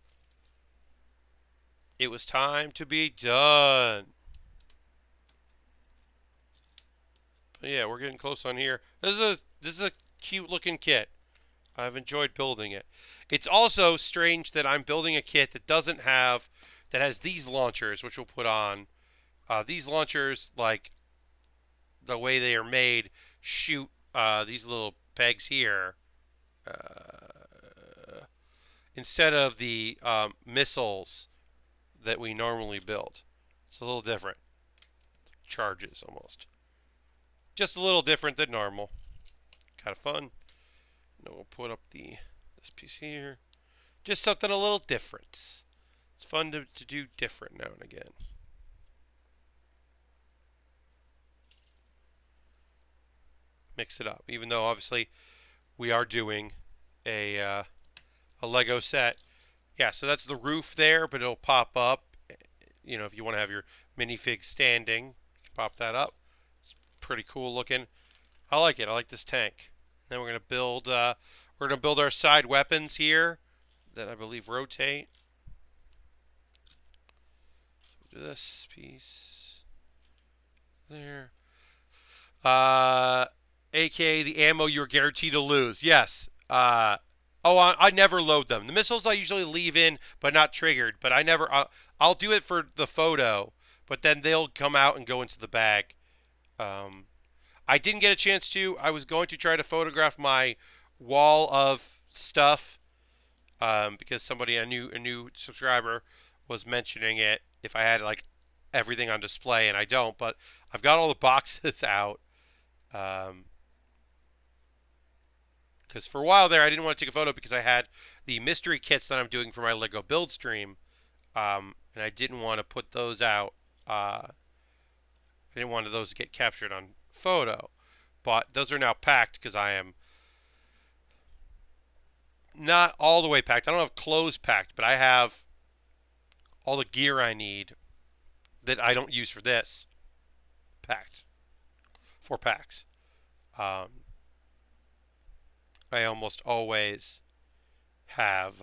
it was time to be done. But yeah, we're getting close on here. This is a cute looking kit. I've enjoyed building it. It's also strange that I'm building a kit that has these launchers, which we'll put on. These launchers, like the way they are made, shoot these little pegs here instead of the missiles that we normally build. It's a little different. Charges almost. Just a little different than normal. Kind of fun. Now we'll put up this piece here. Just something a little different. It's fun to do different now and again. Mix it up. Even though obviously we are doing a Lego set. Yeah, so that's the roof there, but it'll pop up. You know, if you want to have your minifig standing, you can pop that up. It's pretty cool looking. I like it. I like this tank. Then we're gonna build our side weapons here that I believe rotate. So this piece there. AKA the ammo you're guaranteed to lose. Yes. I never load them. The missiles I usually leave in, but not triggered. But I never. I'll do it for the photo, but then they'll come out and go into the bag. I didn't get a chance to. I was going to try to photograph my wall of stuff because a new subscriber was mentioning it. If I had like everything on display, and I don't, but I've got all the boxes out. Because for a while there, I didn't want to take a photo because I had the mystery kits that I'm doing for my Lego build stream, and I didn't want to put those out. I didn't want those to get captured on photo, but those are now packed because I am not all the way packed. I don't have clothes packed, but I have all the gear I need that I don't use for this packed. 4 packs. I almost always have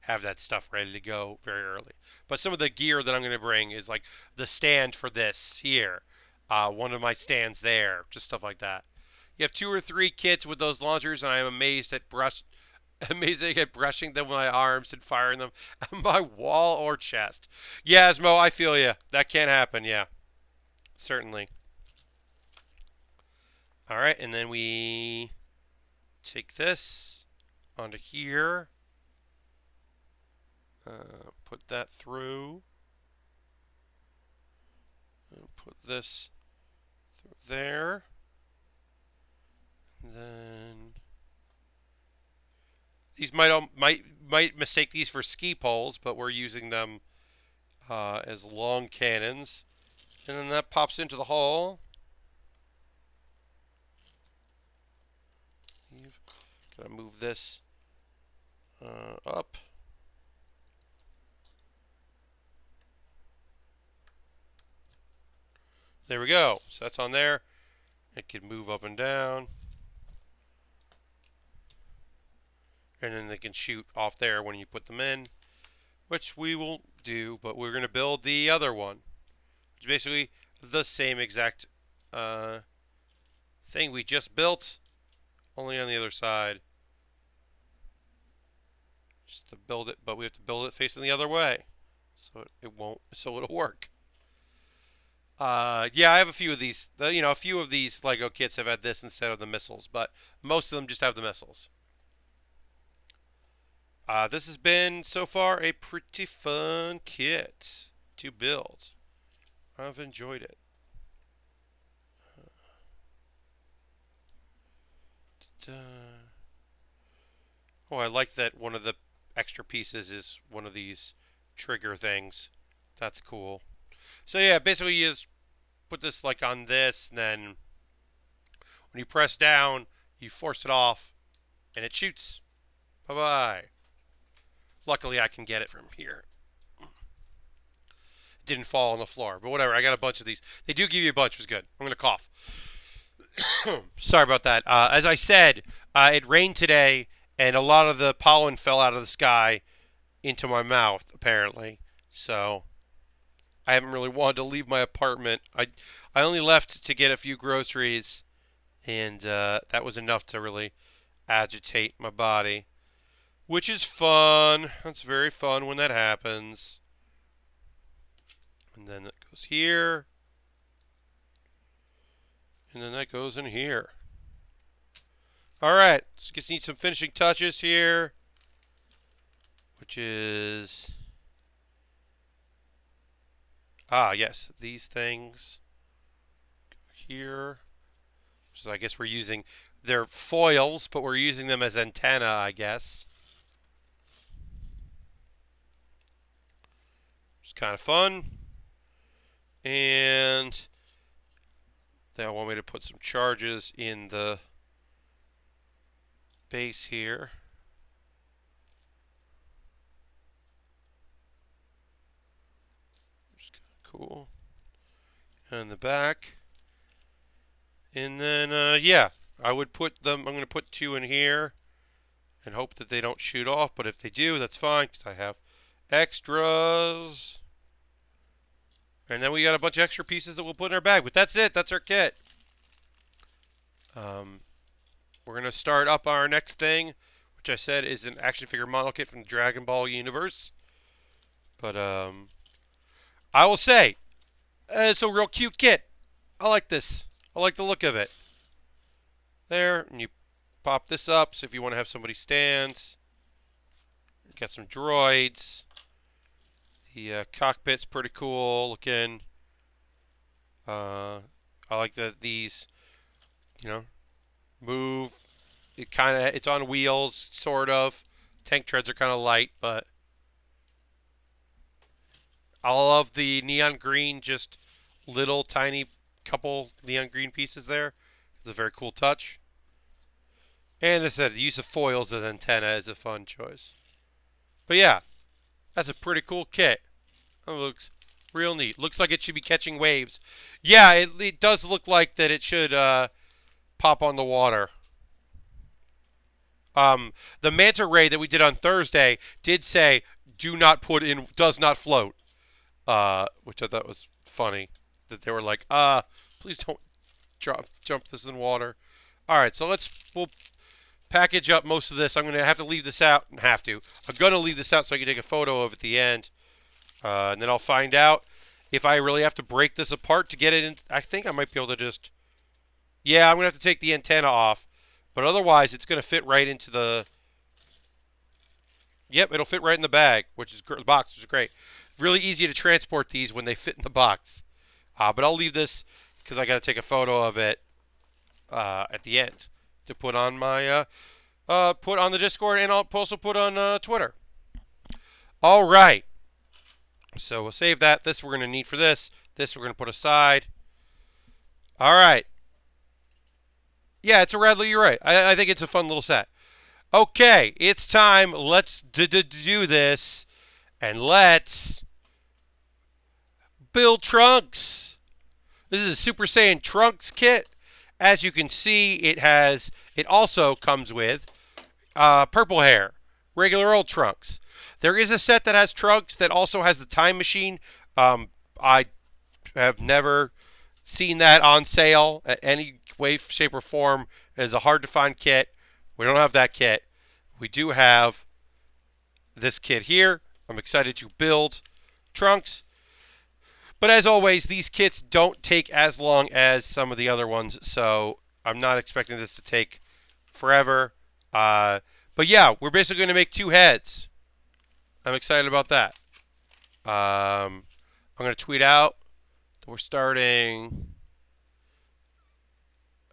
that stuff ready to go very early. But some of the gear that I'm going to bring is like the stand for this here, one of my stands there, just stuff like that. You have 2 or 3 kits with those launchers, and I'm amazed at brushing them with my arms and firing them at my wall or chest. Yeah, Asmo, I feel you. That can happen. Yeah, certainly. All right, and then we take this onto here. Put that through. Put this through there. And then these might mistake these for ski poles, but we're using them as long cannons. And then that pops into the hole. Gotta move this up. There we go. So that's on there. It can move up and down. And then they can shoot off there when you put them in, which we will do, but we're going to build the other one. It's basically the same exact thing we just built, only on the other side. Just to build it, but we have to build it facing the other way, so it'll work. Yeah, I have a few of these. A few of these Lego kits have had this instead of the missiles, but most of them just have the missiles. This has been so far a pretty fun kit to build. I've enjoyed it. Oh, I like that one of the extra pieces is one of these trigger things. That's cool. So yeah, basically you just put this like on this, and then when you press down, you force it off, and it shoots. Bye-bye. Luckily, I can get it from here. It didn't fall on the floor, but whatever. I got a bunch of these. They do give you a bunch. It was good. I'm going to cough. Sorry about that. As I said, it rained today, and a lot of the pollen fell out of the sky into my mouth, apparently. So I haven't really wanted to leave my apartment. I only left to get a few groceries, and that was enough to really agitate my body, which is fun. It's very fun when that happens. And then it goes here, and then that goes in here. All right, so just need some finishing touches here, which is yes, these things go here. So I guess we're using, they're foils, but we're using them as antenna, I guess. It's kind of fun. And they want me to put some charges in the base here. Which is kind of cool. And the back. And then, yeah, I would put them, I'm going to put two in here and hope that they don't shoot off. But if they do, that's fine, because I have extras. And then we got a bunch of extra pieces that we'll put in our bag. But that's it. That's our kit. We're going to start up our next thing, which I said is an action figure model kit from the Dragon Ball universe. But I will say, it's a real cute kit. I like this. I like the look of it. There, and you pop this up, so if you want to have somebody stand. Got some droids. The cockpit's pretty cool looking. I like that these, move. It's on wheels, sort of. Tank treads are kind of light, but I love the neon green, just little tiny couple neon green pieces there. It's a very cool touch. And as I said, the use of foils as antenna is a fun choice. But yeah, that's a pretty cool kit. It looks real neat. Looks like it should be catching waves. Yeah, it does look like that it should pop on the water. The manta ray that we did on Thursday did say, does not float. Which I thought was funny. That they were like, please don't jump this in water. Alright, so we'll package up most of this. I'm going to have to leave this out. I'm going to leave this out so I can take a photo of it at the end. And then I'll find out if I really have to break this apart to get it in. I think I might be able to just, yeah, I'm going to have to take the antenna off. But otherwise, it's going to fit right into the, yep, it'll fit right in the bag, the box, which is great. Really easy to transport these when they fit in the box. But I'll leave this because I got to take a photo of it at the end to put on my, put on the Discord, and I'll also put on Twitter. All right. So we'll save that. This we're going to need for this. This we're going to put aside. All right. Yeah, it's a Radley. You're right. I think it's a fun little set. Okay, it's time. Let's do this. And let's build Trunks. This is a Super Saiyan Trunks kit. As you can see, it also comes with purple hair, regular old Trunks. There is a set that has Trunks that also has the time machine. I have never seen that on sale at any way, shape, or form. It is a hard to find kit. We don't have that kit. We do have this kit here. I'm excited to build Trunks. But as always, these kits don't take as long as some of the other ones, so I'm not expecting this to take forever. But yeah, we're basically going to make two heads. I'm excited about that. I'm going to tweet out that we're starting.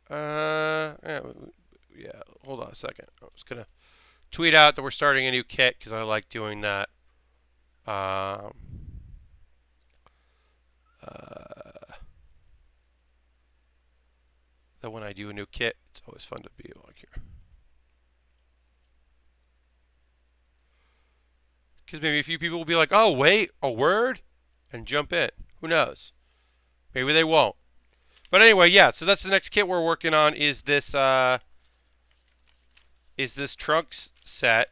Yeah, hold on a second. I was going to tweet out that we're starting a new kit because I like doing that. That when I do a new kit, it's always fun to be like here. Because maybe a few people will be like, oh, wait, a word? And jump in. Who knows? Maybe they won't. But anyway, yeah, so that's the next kit we're working on is this Trunks set.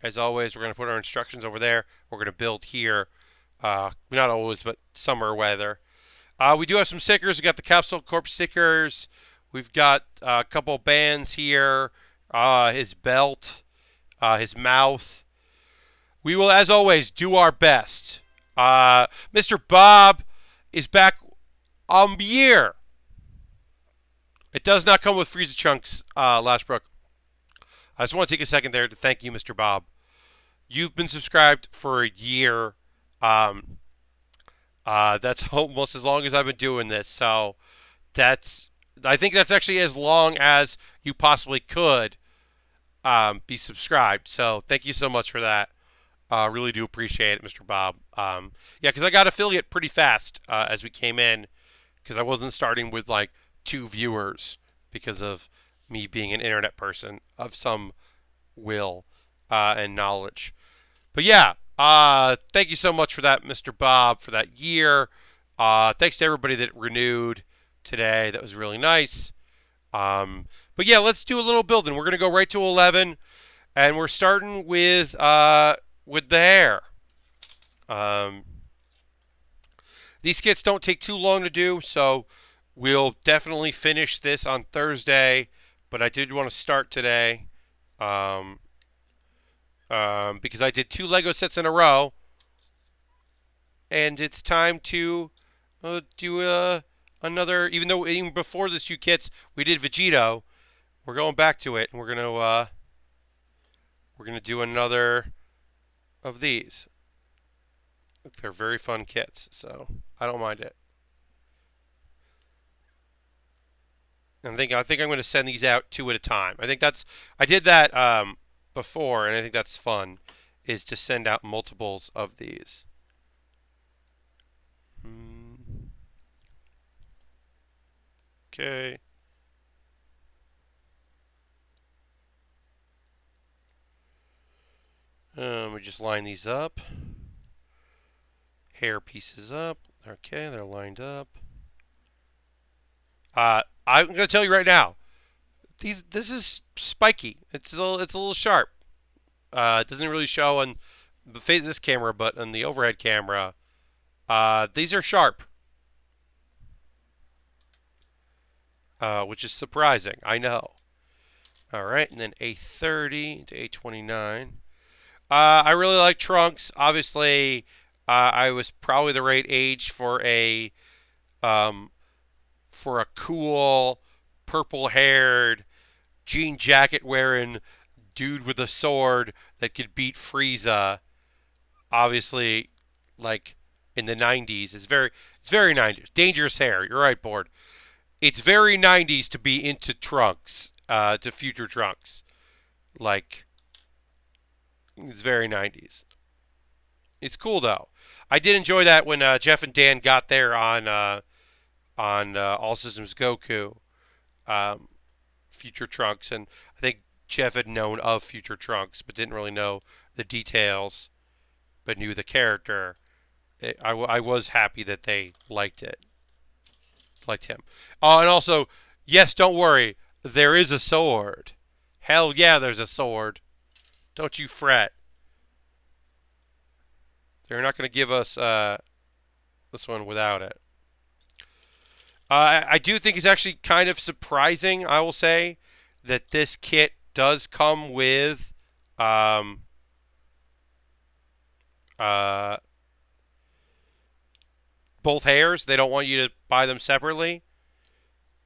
As always, we're going to put our instructions over there. We're going to build here. Not always, but summer weather. We do have some stickers. We got the Capsule Corp stickers. We've got a couple bands here. His belt. His mouth. We will, as always, do our best. Mr. Bob is back year. It does not come with Frieza Chunks, Lashbrook. I just want to take a second there to thank you, Mr. Bob. You've been subscribed for a year. That's almost as long as I've been doing this. So I think that's actually as long as you possibly could be subscribed. So thank you so much for that. Really do appreciate it, Mr. Bob. Yeah, because I got affiliate pretty fast as we came in, because I wasn't starting with like 2 viewers because of me being an internet person of some will and knowledge. But yeah, thank you so much for that, Mr. Bob, for that year. Thanks to everybody that renewed today. That was really nice. But yeah, let's do a little building. We're going to go right to 11, and we're starting with the hair. These kits don't take too long to do, so we'll definitely finish this on Thursday. But I did want to start today because I did 2 Lego sets in a row, and it's time to do another. Even before this 2 kits, we did Vegito. We're going back to it, and we're gonna do another of these. They're very fun kits, so I don't mind it. And I think I'm going to send these out 2 at a time. I did that before, and I think that's fun, is to send out multiples of these. Okay. We just line these up. Hair pieces up. Okay, they're lined up. I'm going to tell you right now, this is spiky. It's a little sharp. It doesn't really show on the face of this camera, but on the overhead camera, these are sharp, which is surprising. I know. All right, and then A30 to A29. I really like Trunks. Obviously, I was probably the right age for a cool purple-haired jean jacket wearing dude with a sword that could beat Frieza. Obviously, like in the 90s, it's very 90s. Dangerous hair. You're right, Board. It's very 90s to be into Trunks, to future Trunks. Like, it's very 90s. It's cool though. I did enjoy that when Jeff and Dan got there on All Systems Goku, um, Future Trunks, and I think Jeff had known of Future Trunks but didn't really know the details, but knew the character. I was happy that they liked him. Oh, and also, yes, don't worry, there is a sword. Hell yeah, there's a sword. Don't you fret. They're not going to give us this one without it. I do think it's actually kind of surprising, I will say, that this kit does come with um, uh, both hairs. They don't want you to buy them separately.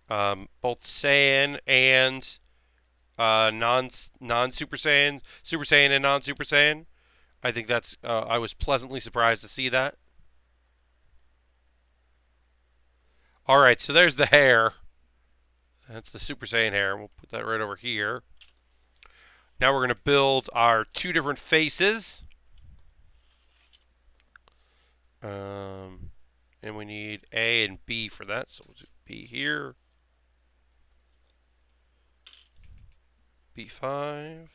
Both Saiyan and non Super Saiyan, Super Saiyan and non Super Saiyan. I think that's I was pleasantly surprised to see that. All right, so there's the hair. That's the Super Saiyan hair. We'll put that right over here. Now we're going to build our two different faces. And we need A and B for that. So we'll do B here. B5.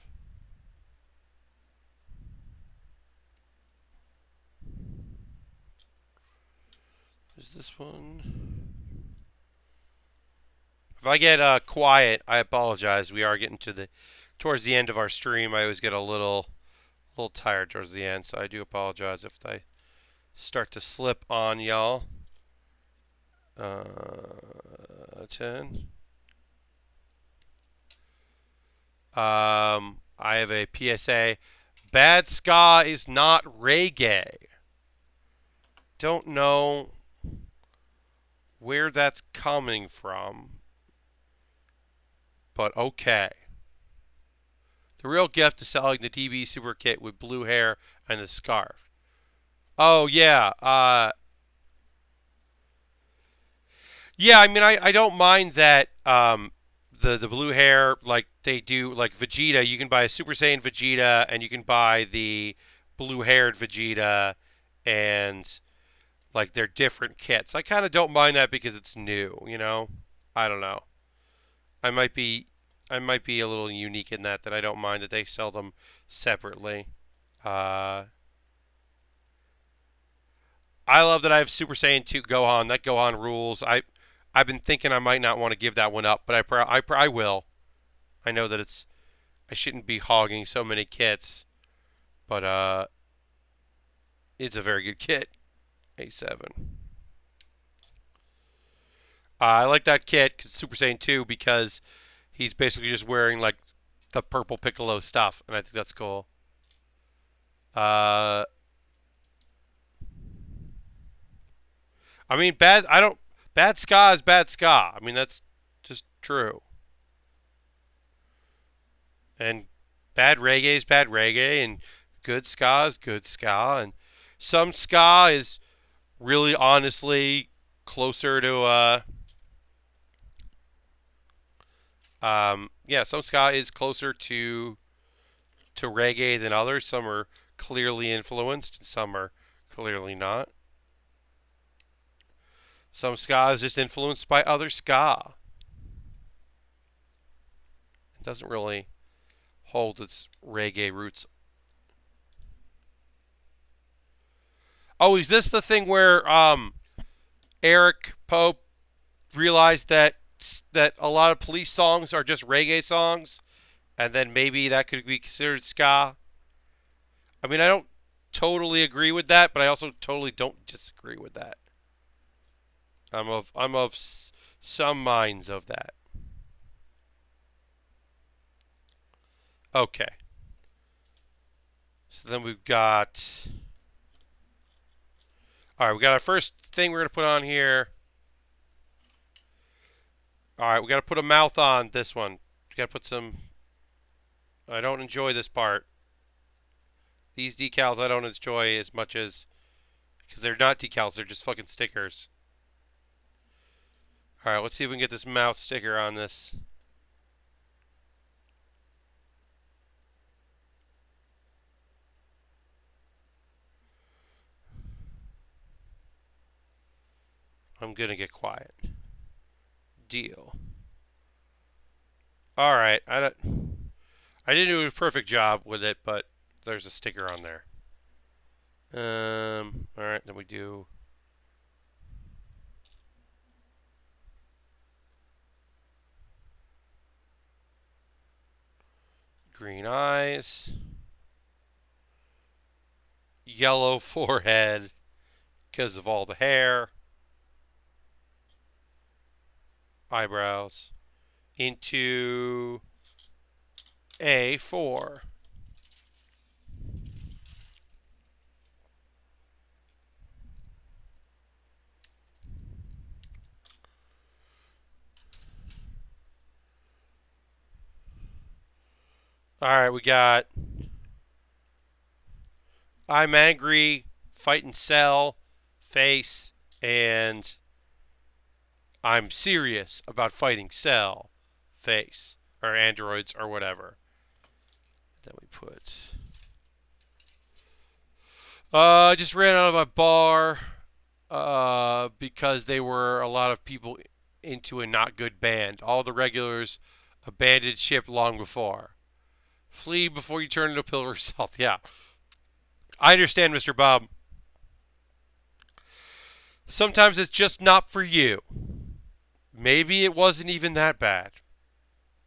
Is this one? If I get quiet, I apologize. We are getting towards the end of our stream. I always get a little tired towards the end, so I do apologize if I start to slip on y'all. 10. I have a PSA. Bad ska is not reggae. Don't know where that's coming from, but okay. The real gift is selling the DB Super Kit with blue hair and a scarf. Oh yeah, yeah. I mean, I don't mind that. The blue hair, like they do, like Vegeta. You can buy a Super Saiyan Vegeta, and you can buy the blue haired Vegeta, and like they're different kits. I kind of don't mind that because it's new. I don't know. I might be I might be a little unique in that I don't mind that they sell them separately. Uh, I love that I have Super Saiyan 2 Gohan. That Gohan rules. I've been thinking I might not want to give that one up, but I will. I know that I shouldn't be hogging so many kits, but it's a very good kit. A7. I like that kit, Super Saiyan 2, because he's basically just wearing like the purple Piccolo stuff, and I think that's cool. Uh, I mean, bad. I don't. Bad ska is bad ska. I mean, that's just true. And bad reggae is bad reggae, and good ska is good ska, and some ska is really honestly closer to yeah, some ska is closer to reggae than others. Some are clearly influenced, and some are clearly not. Some ska is just influenced by other ska. It doesn't really hold its reggae roots. Oh, is this the thing where Eric Pope realized that a lot of police songs are just reggae songs, and then maybe that could be considered ska? I mean, I don't totally agree with that, but I also totally don't disagree with that. I'm of some minds of that. Okay. So then we've got. All right, we got our first thing we're gonna put on here. All right, we got to put a mouth on this one. We got to put some. I don't enjoy this part. These decals I don't enjoy as much as because they're not decals. They're just fucking stickers. All right, let's see if we can get this mouth sticker on this. I'm gonna get quiet. Deal. All right. I didn't do a perfect job with it, but there's a sticker on there. All right. Then we do. Green eyes. Yellow forehead because of all the hair. Eyebrows. Into A4. All right, we got I'm angry, fight and sell, face, and I'm serious about fighting cell, face, or androids, or whatever. Then we put. I just ran out of my bar because they were a lot of people into a not good band. All the regulars abandoned ship long before. Flee before you turn into a pillar of salt. Yeah, I understand, Mr. Bob. Sometimes it's just not for you. Maybe it wasn't even that bad,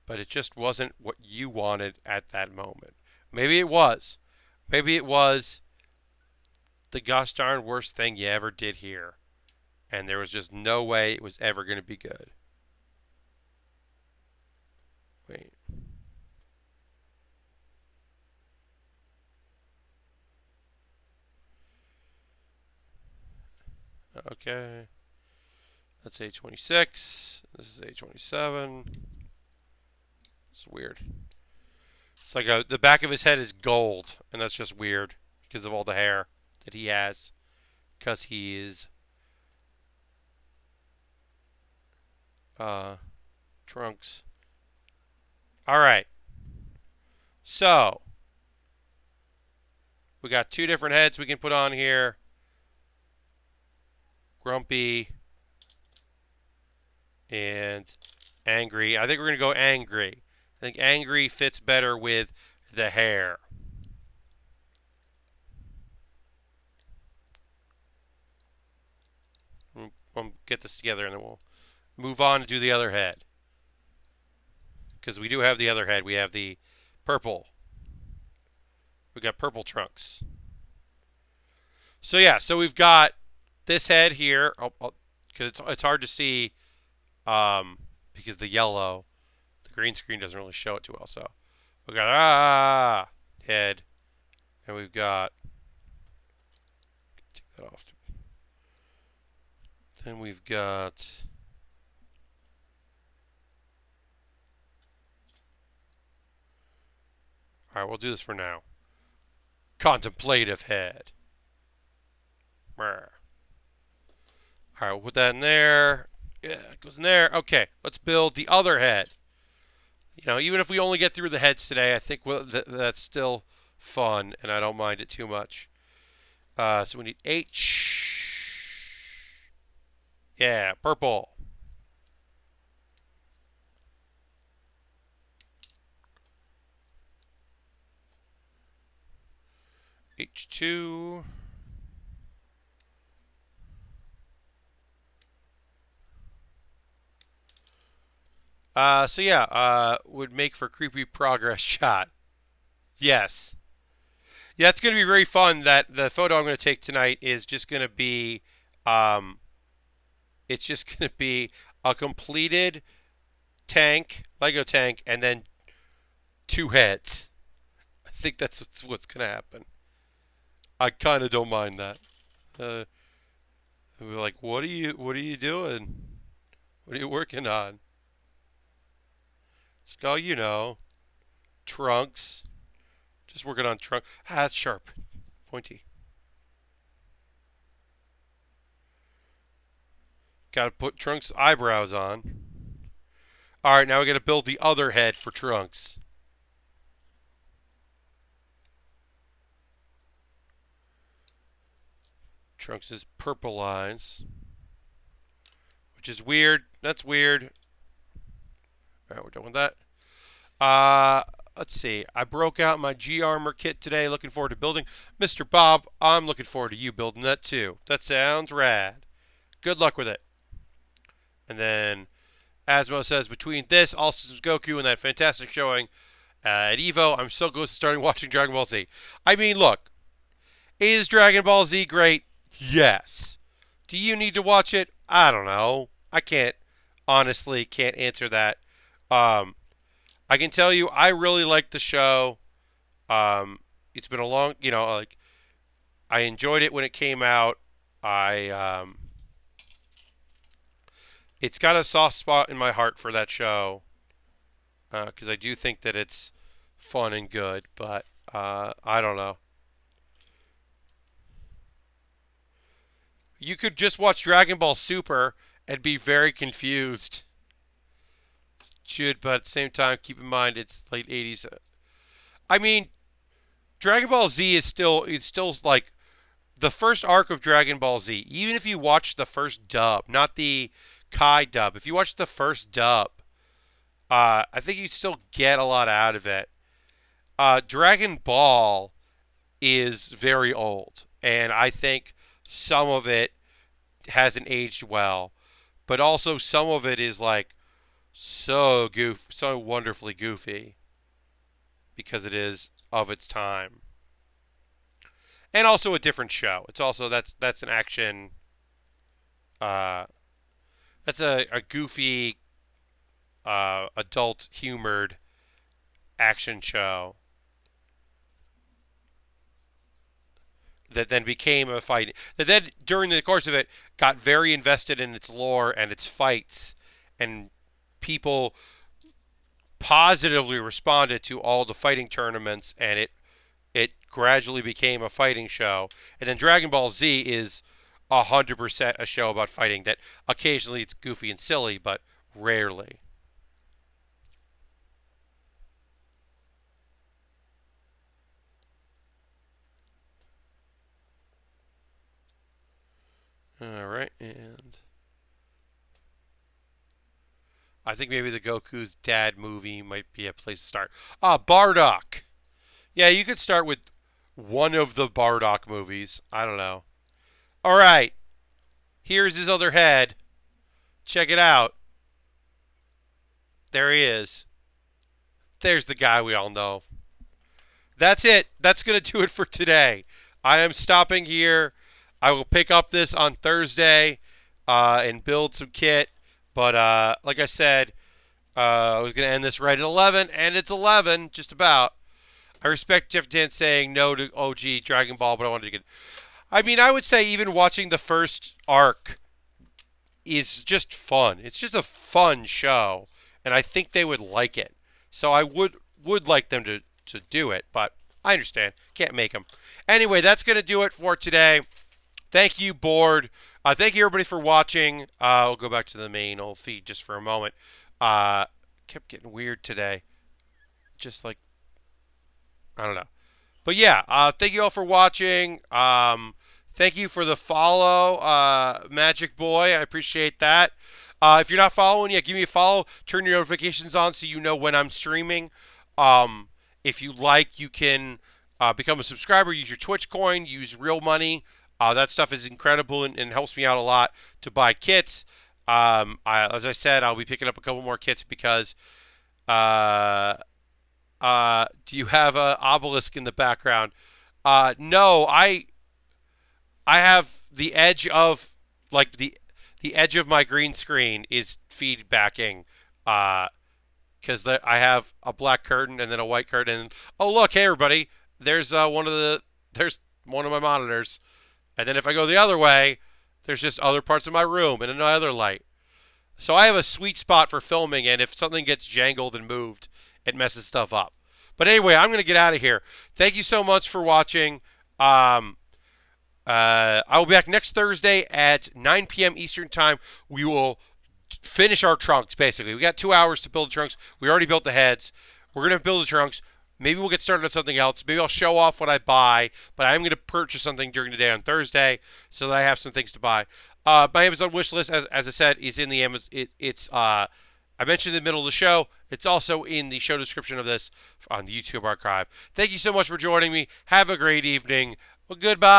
but it just wasn't what you wanted at that moment. Maybe it was. Maybe it was the gosh darn worst thing you ever did here, and there was just no way it was ever going to be good. Wait. Okay. That's A26. This is A27. It's weird. It's like the back of his head is gold, and that's just weird because of all the hair that he has. Because he is uh, Trunks. All right. So we got two different heads we can put on here. Grumpy and angry. I think we're going to go angry. I think angry fits better with the hair. We'll get this together and then we'll move on to do the other head. Because we do have the other head. We have the purple. We got purple Trunks. So yeah, so we've got this head here. Because it's hard to see because the yellow, the green screen doesn't really show it too well. So we got head, and we've got take that off. Then we've got all right. We'll do this for now. Contemplative head. All right, we'll put that in there. Yeah, it goes in there. Okay, let's build the other head. You know, even if we only get through the heads today, I think that's still fun, and I don't mind it too much. So we need H. Yeah, purple. H2. So yeah, would make for creepy progress shot. Yes. Yeah, it's going to be very fun. That the photo I'm going to take tonight is just going to be, um, it's just going to be a completed tank, Lego tank, and then two heads. I think that's what's going to happen. I kind of don't mind that. Uh, we're like, what are you doing? What are you working on? It's like, oh, you know, trunks. Just working on trunk. Ah, that's sharp, pointy. Got to put Trunks' eyebrows on. All right, now we got to build the other head for Trunks. Trunks' purple eyes. which is weird. That's weird. All right, we're done with that. Uh, let's see. I broke out my G Armor kit today. Looking forward to building. Mr. Bob, I'm looking forward to you building that too. That sounds rad. Good luck with it. And then Asmo says, between this, All Systems Goku, and that fantastic showing at EVO, I'm so close to starting watching Dragon Ball Z. I mean, look, is Dragon Ball Z great? Yes. Do you need to watch it? I don't know. I honestly can't answer that. I can tell you, I really like the show. It's been a long, like, I enjoyed it when it came out. It's got a soft spot in my heart for that show because I do think that it's fun and good, but I don't know. You could just watch Dragon Ball Super and be very confused. But at the same time, keep in mind it's late 80s. I mean, Dragon Ball Z is still like the first arc of Dragon Ball Z. Even if you watch the first dub, not the Kai dub, if you watch the first dub, I think you still get a lot out of it. Dragon Ball is very old, and I think some of it hasn't aged well, but also some of it is like so wonderfully goofy because it is of its time, and also a different show. It's also that's an action. Uh, that's a goofy, adult humored action show that then became a fight. That then during the course of it got very invested in its lore and its fights, and people positively responded to all the fighting tournaments, and it gradually became a fighting show. And then Dragon Ball Z is 100% a show about fighting. That occasionally it's goofy and silly, but rarely. All right, and I think maybe the Goku's dad movie might be a place to start. Bardock. Yeah, you could start with one of the Bardock movies. I don't know. All right, here's his other head. Check it out. There he is. There's the guy we all know. That's it. That's going to do it for today. I am stopping here. I will pick up this on Thursday and build some kit. But like I said, I was going to end this right at 11, and it's 11, just about. I respect Jeff Dan saying no to OG Dragon Ball, but I wanted to get... I mean, I would say even watching the first arc is just fun. It's just a fun show, and I think they would like it. So I would like them to do it, but I understand. Can't make them. Anyway, that's going to do it for today. Thank you, Board. Thank you, everybody, for watching. We'll go back to the main old feed just for a moment. Kept getting weird today. Just like, I don't know. But yeah, thank you all for watching. Thank you for the follow, Magic Boy. I appreciate that. If you're not following yet, give me a follow. Turn your notifications on so you know when I'm streaming. If you like, you can become a subscriber. Use your Twitch coin. Use real money. That stuff is incredible and helps me out a lot to buy kits. As I said, I'll be picking up a couple more kits because... do you have an obelisk in the background? No, I have the edge of the edge of my green screen is feedbacking because I have a black curtain and then a white curtain. And, oh look, hey everybody, there's one of my monitors, and then if I go the other way, there's just other parts of my room and another light. So I have a sweet spot for filming, and if something gets jangled and moved, it messes stuff up. But anyway, I'm going to get out of here. Thank you so much for watching. I will be back next Thursday at 9 p.m. Eastern Time. We will finish our trunks, basically. We got 2 hours to build the trunks. We already built the heads. We're going to build the trunks, Maybe we'll get started on something else. Maybe I'll show off what I buy, but I am going to purchase something during the day on Thursday so that I have some things to buy. My Amazon wish list, as I said, is in the Amazon. I mentioned in the middle of the show. It's also in the show description of this on the YouTube archive. Thank you so much for joining me. Have a great evening. Well, goodbye.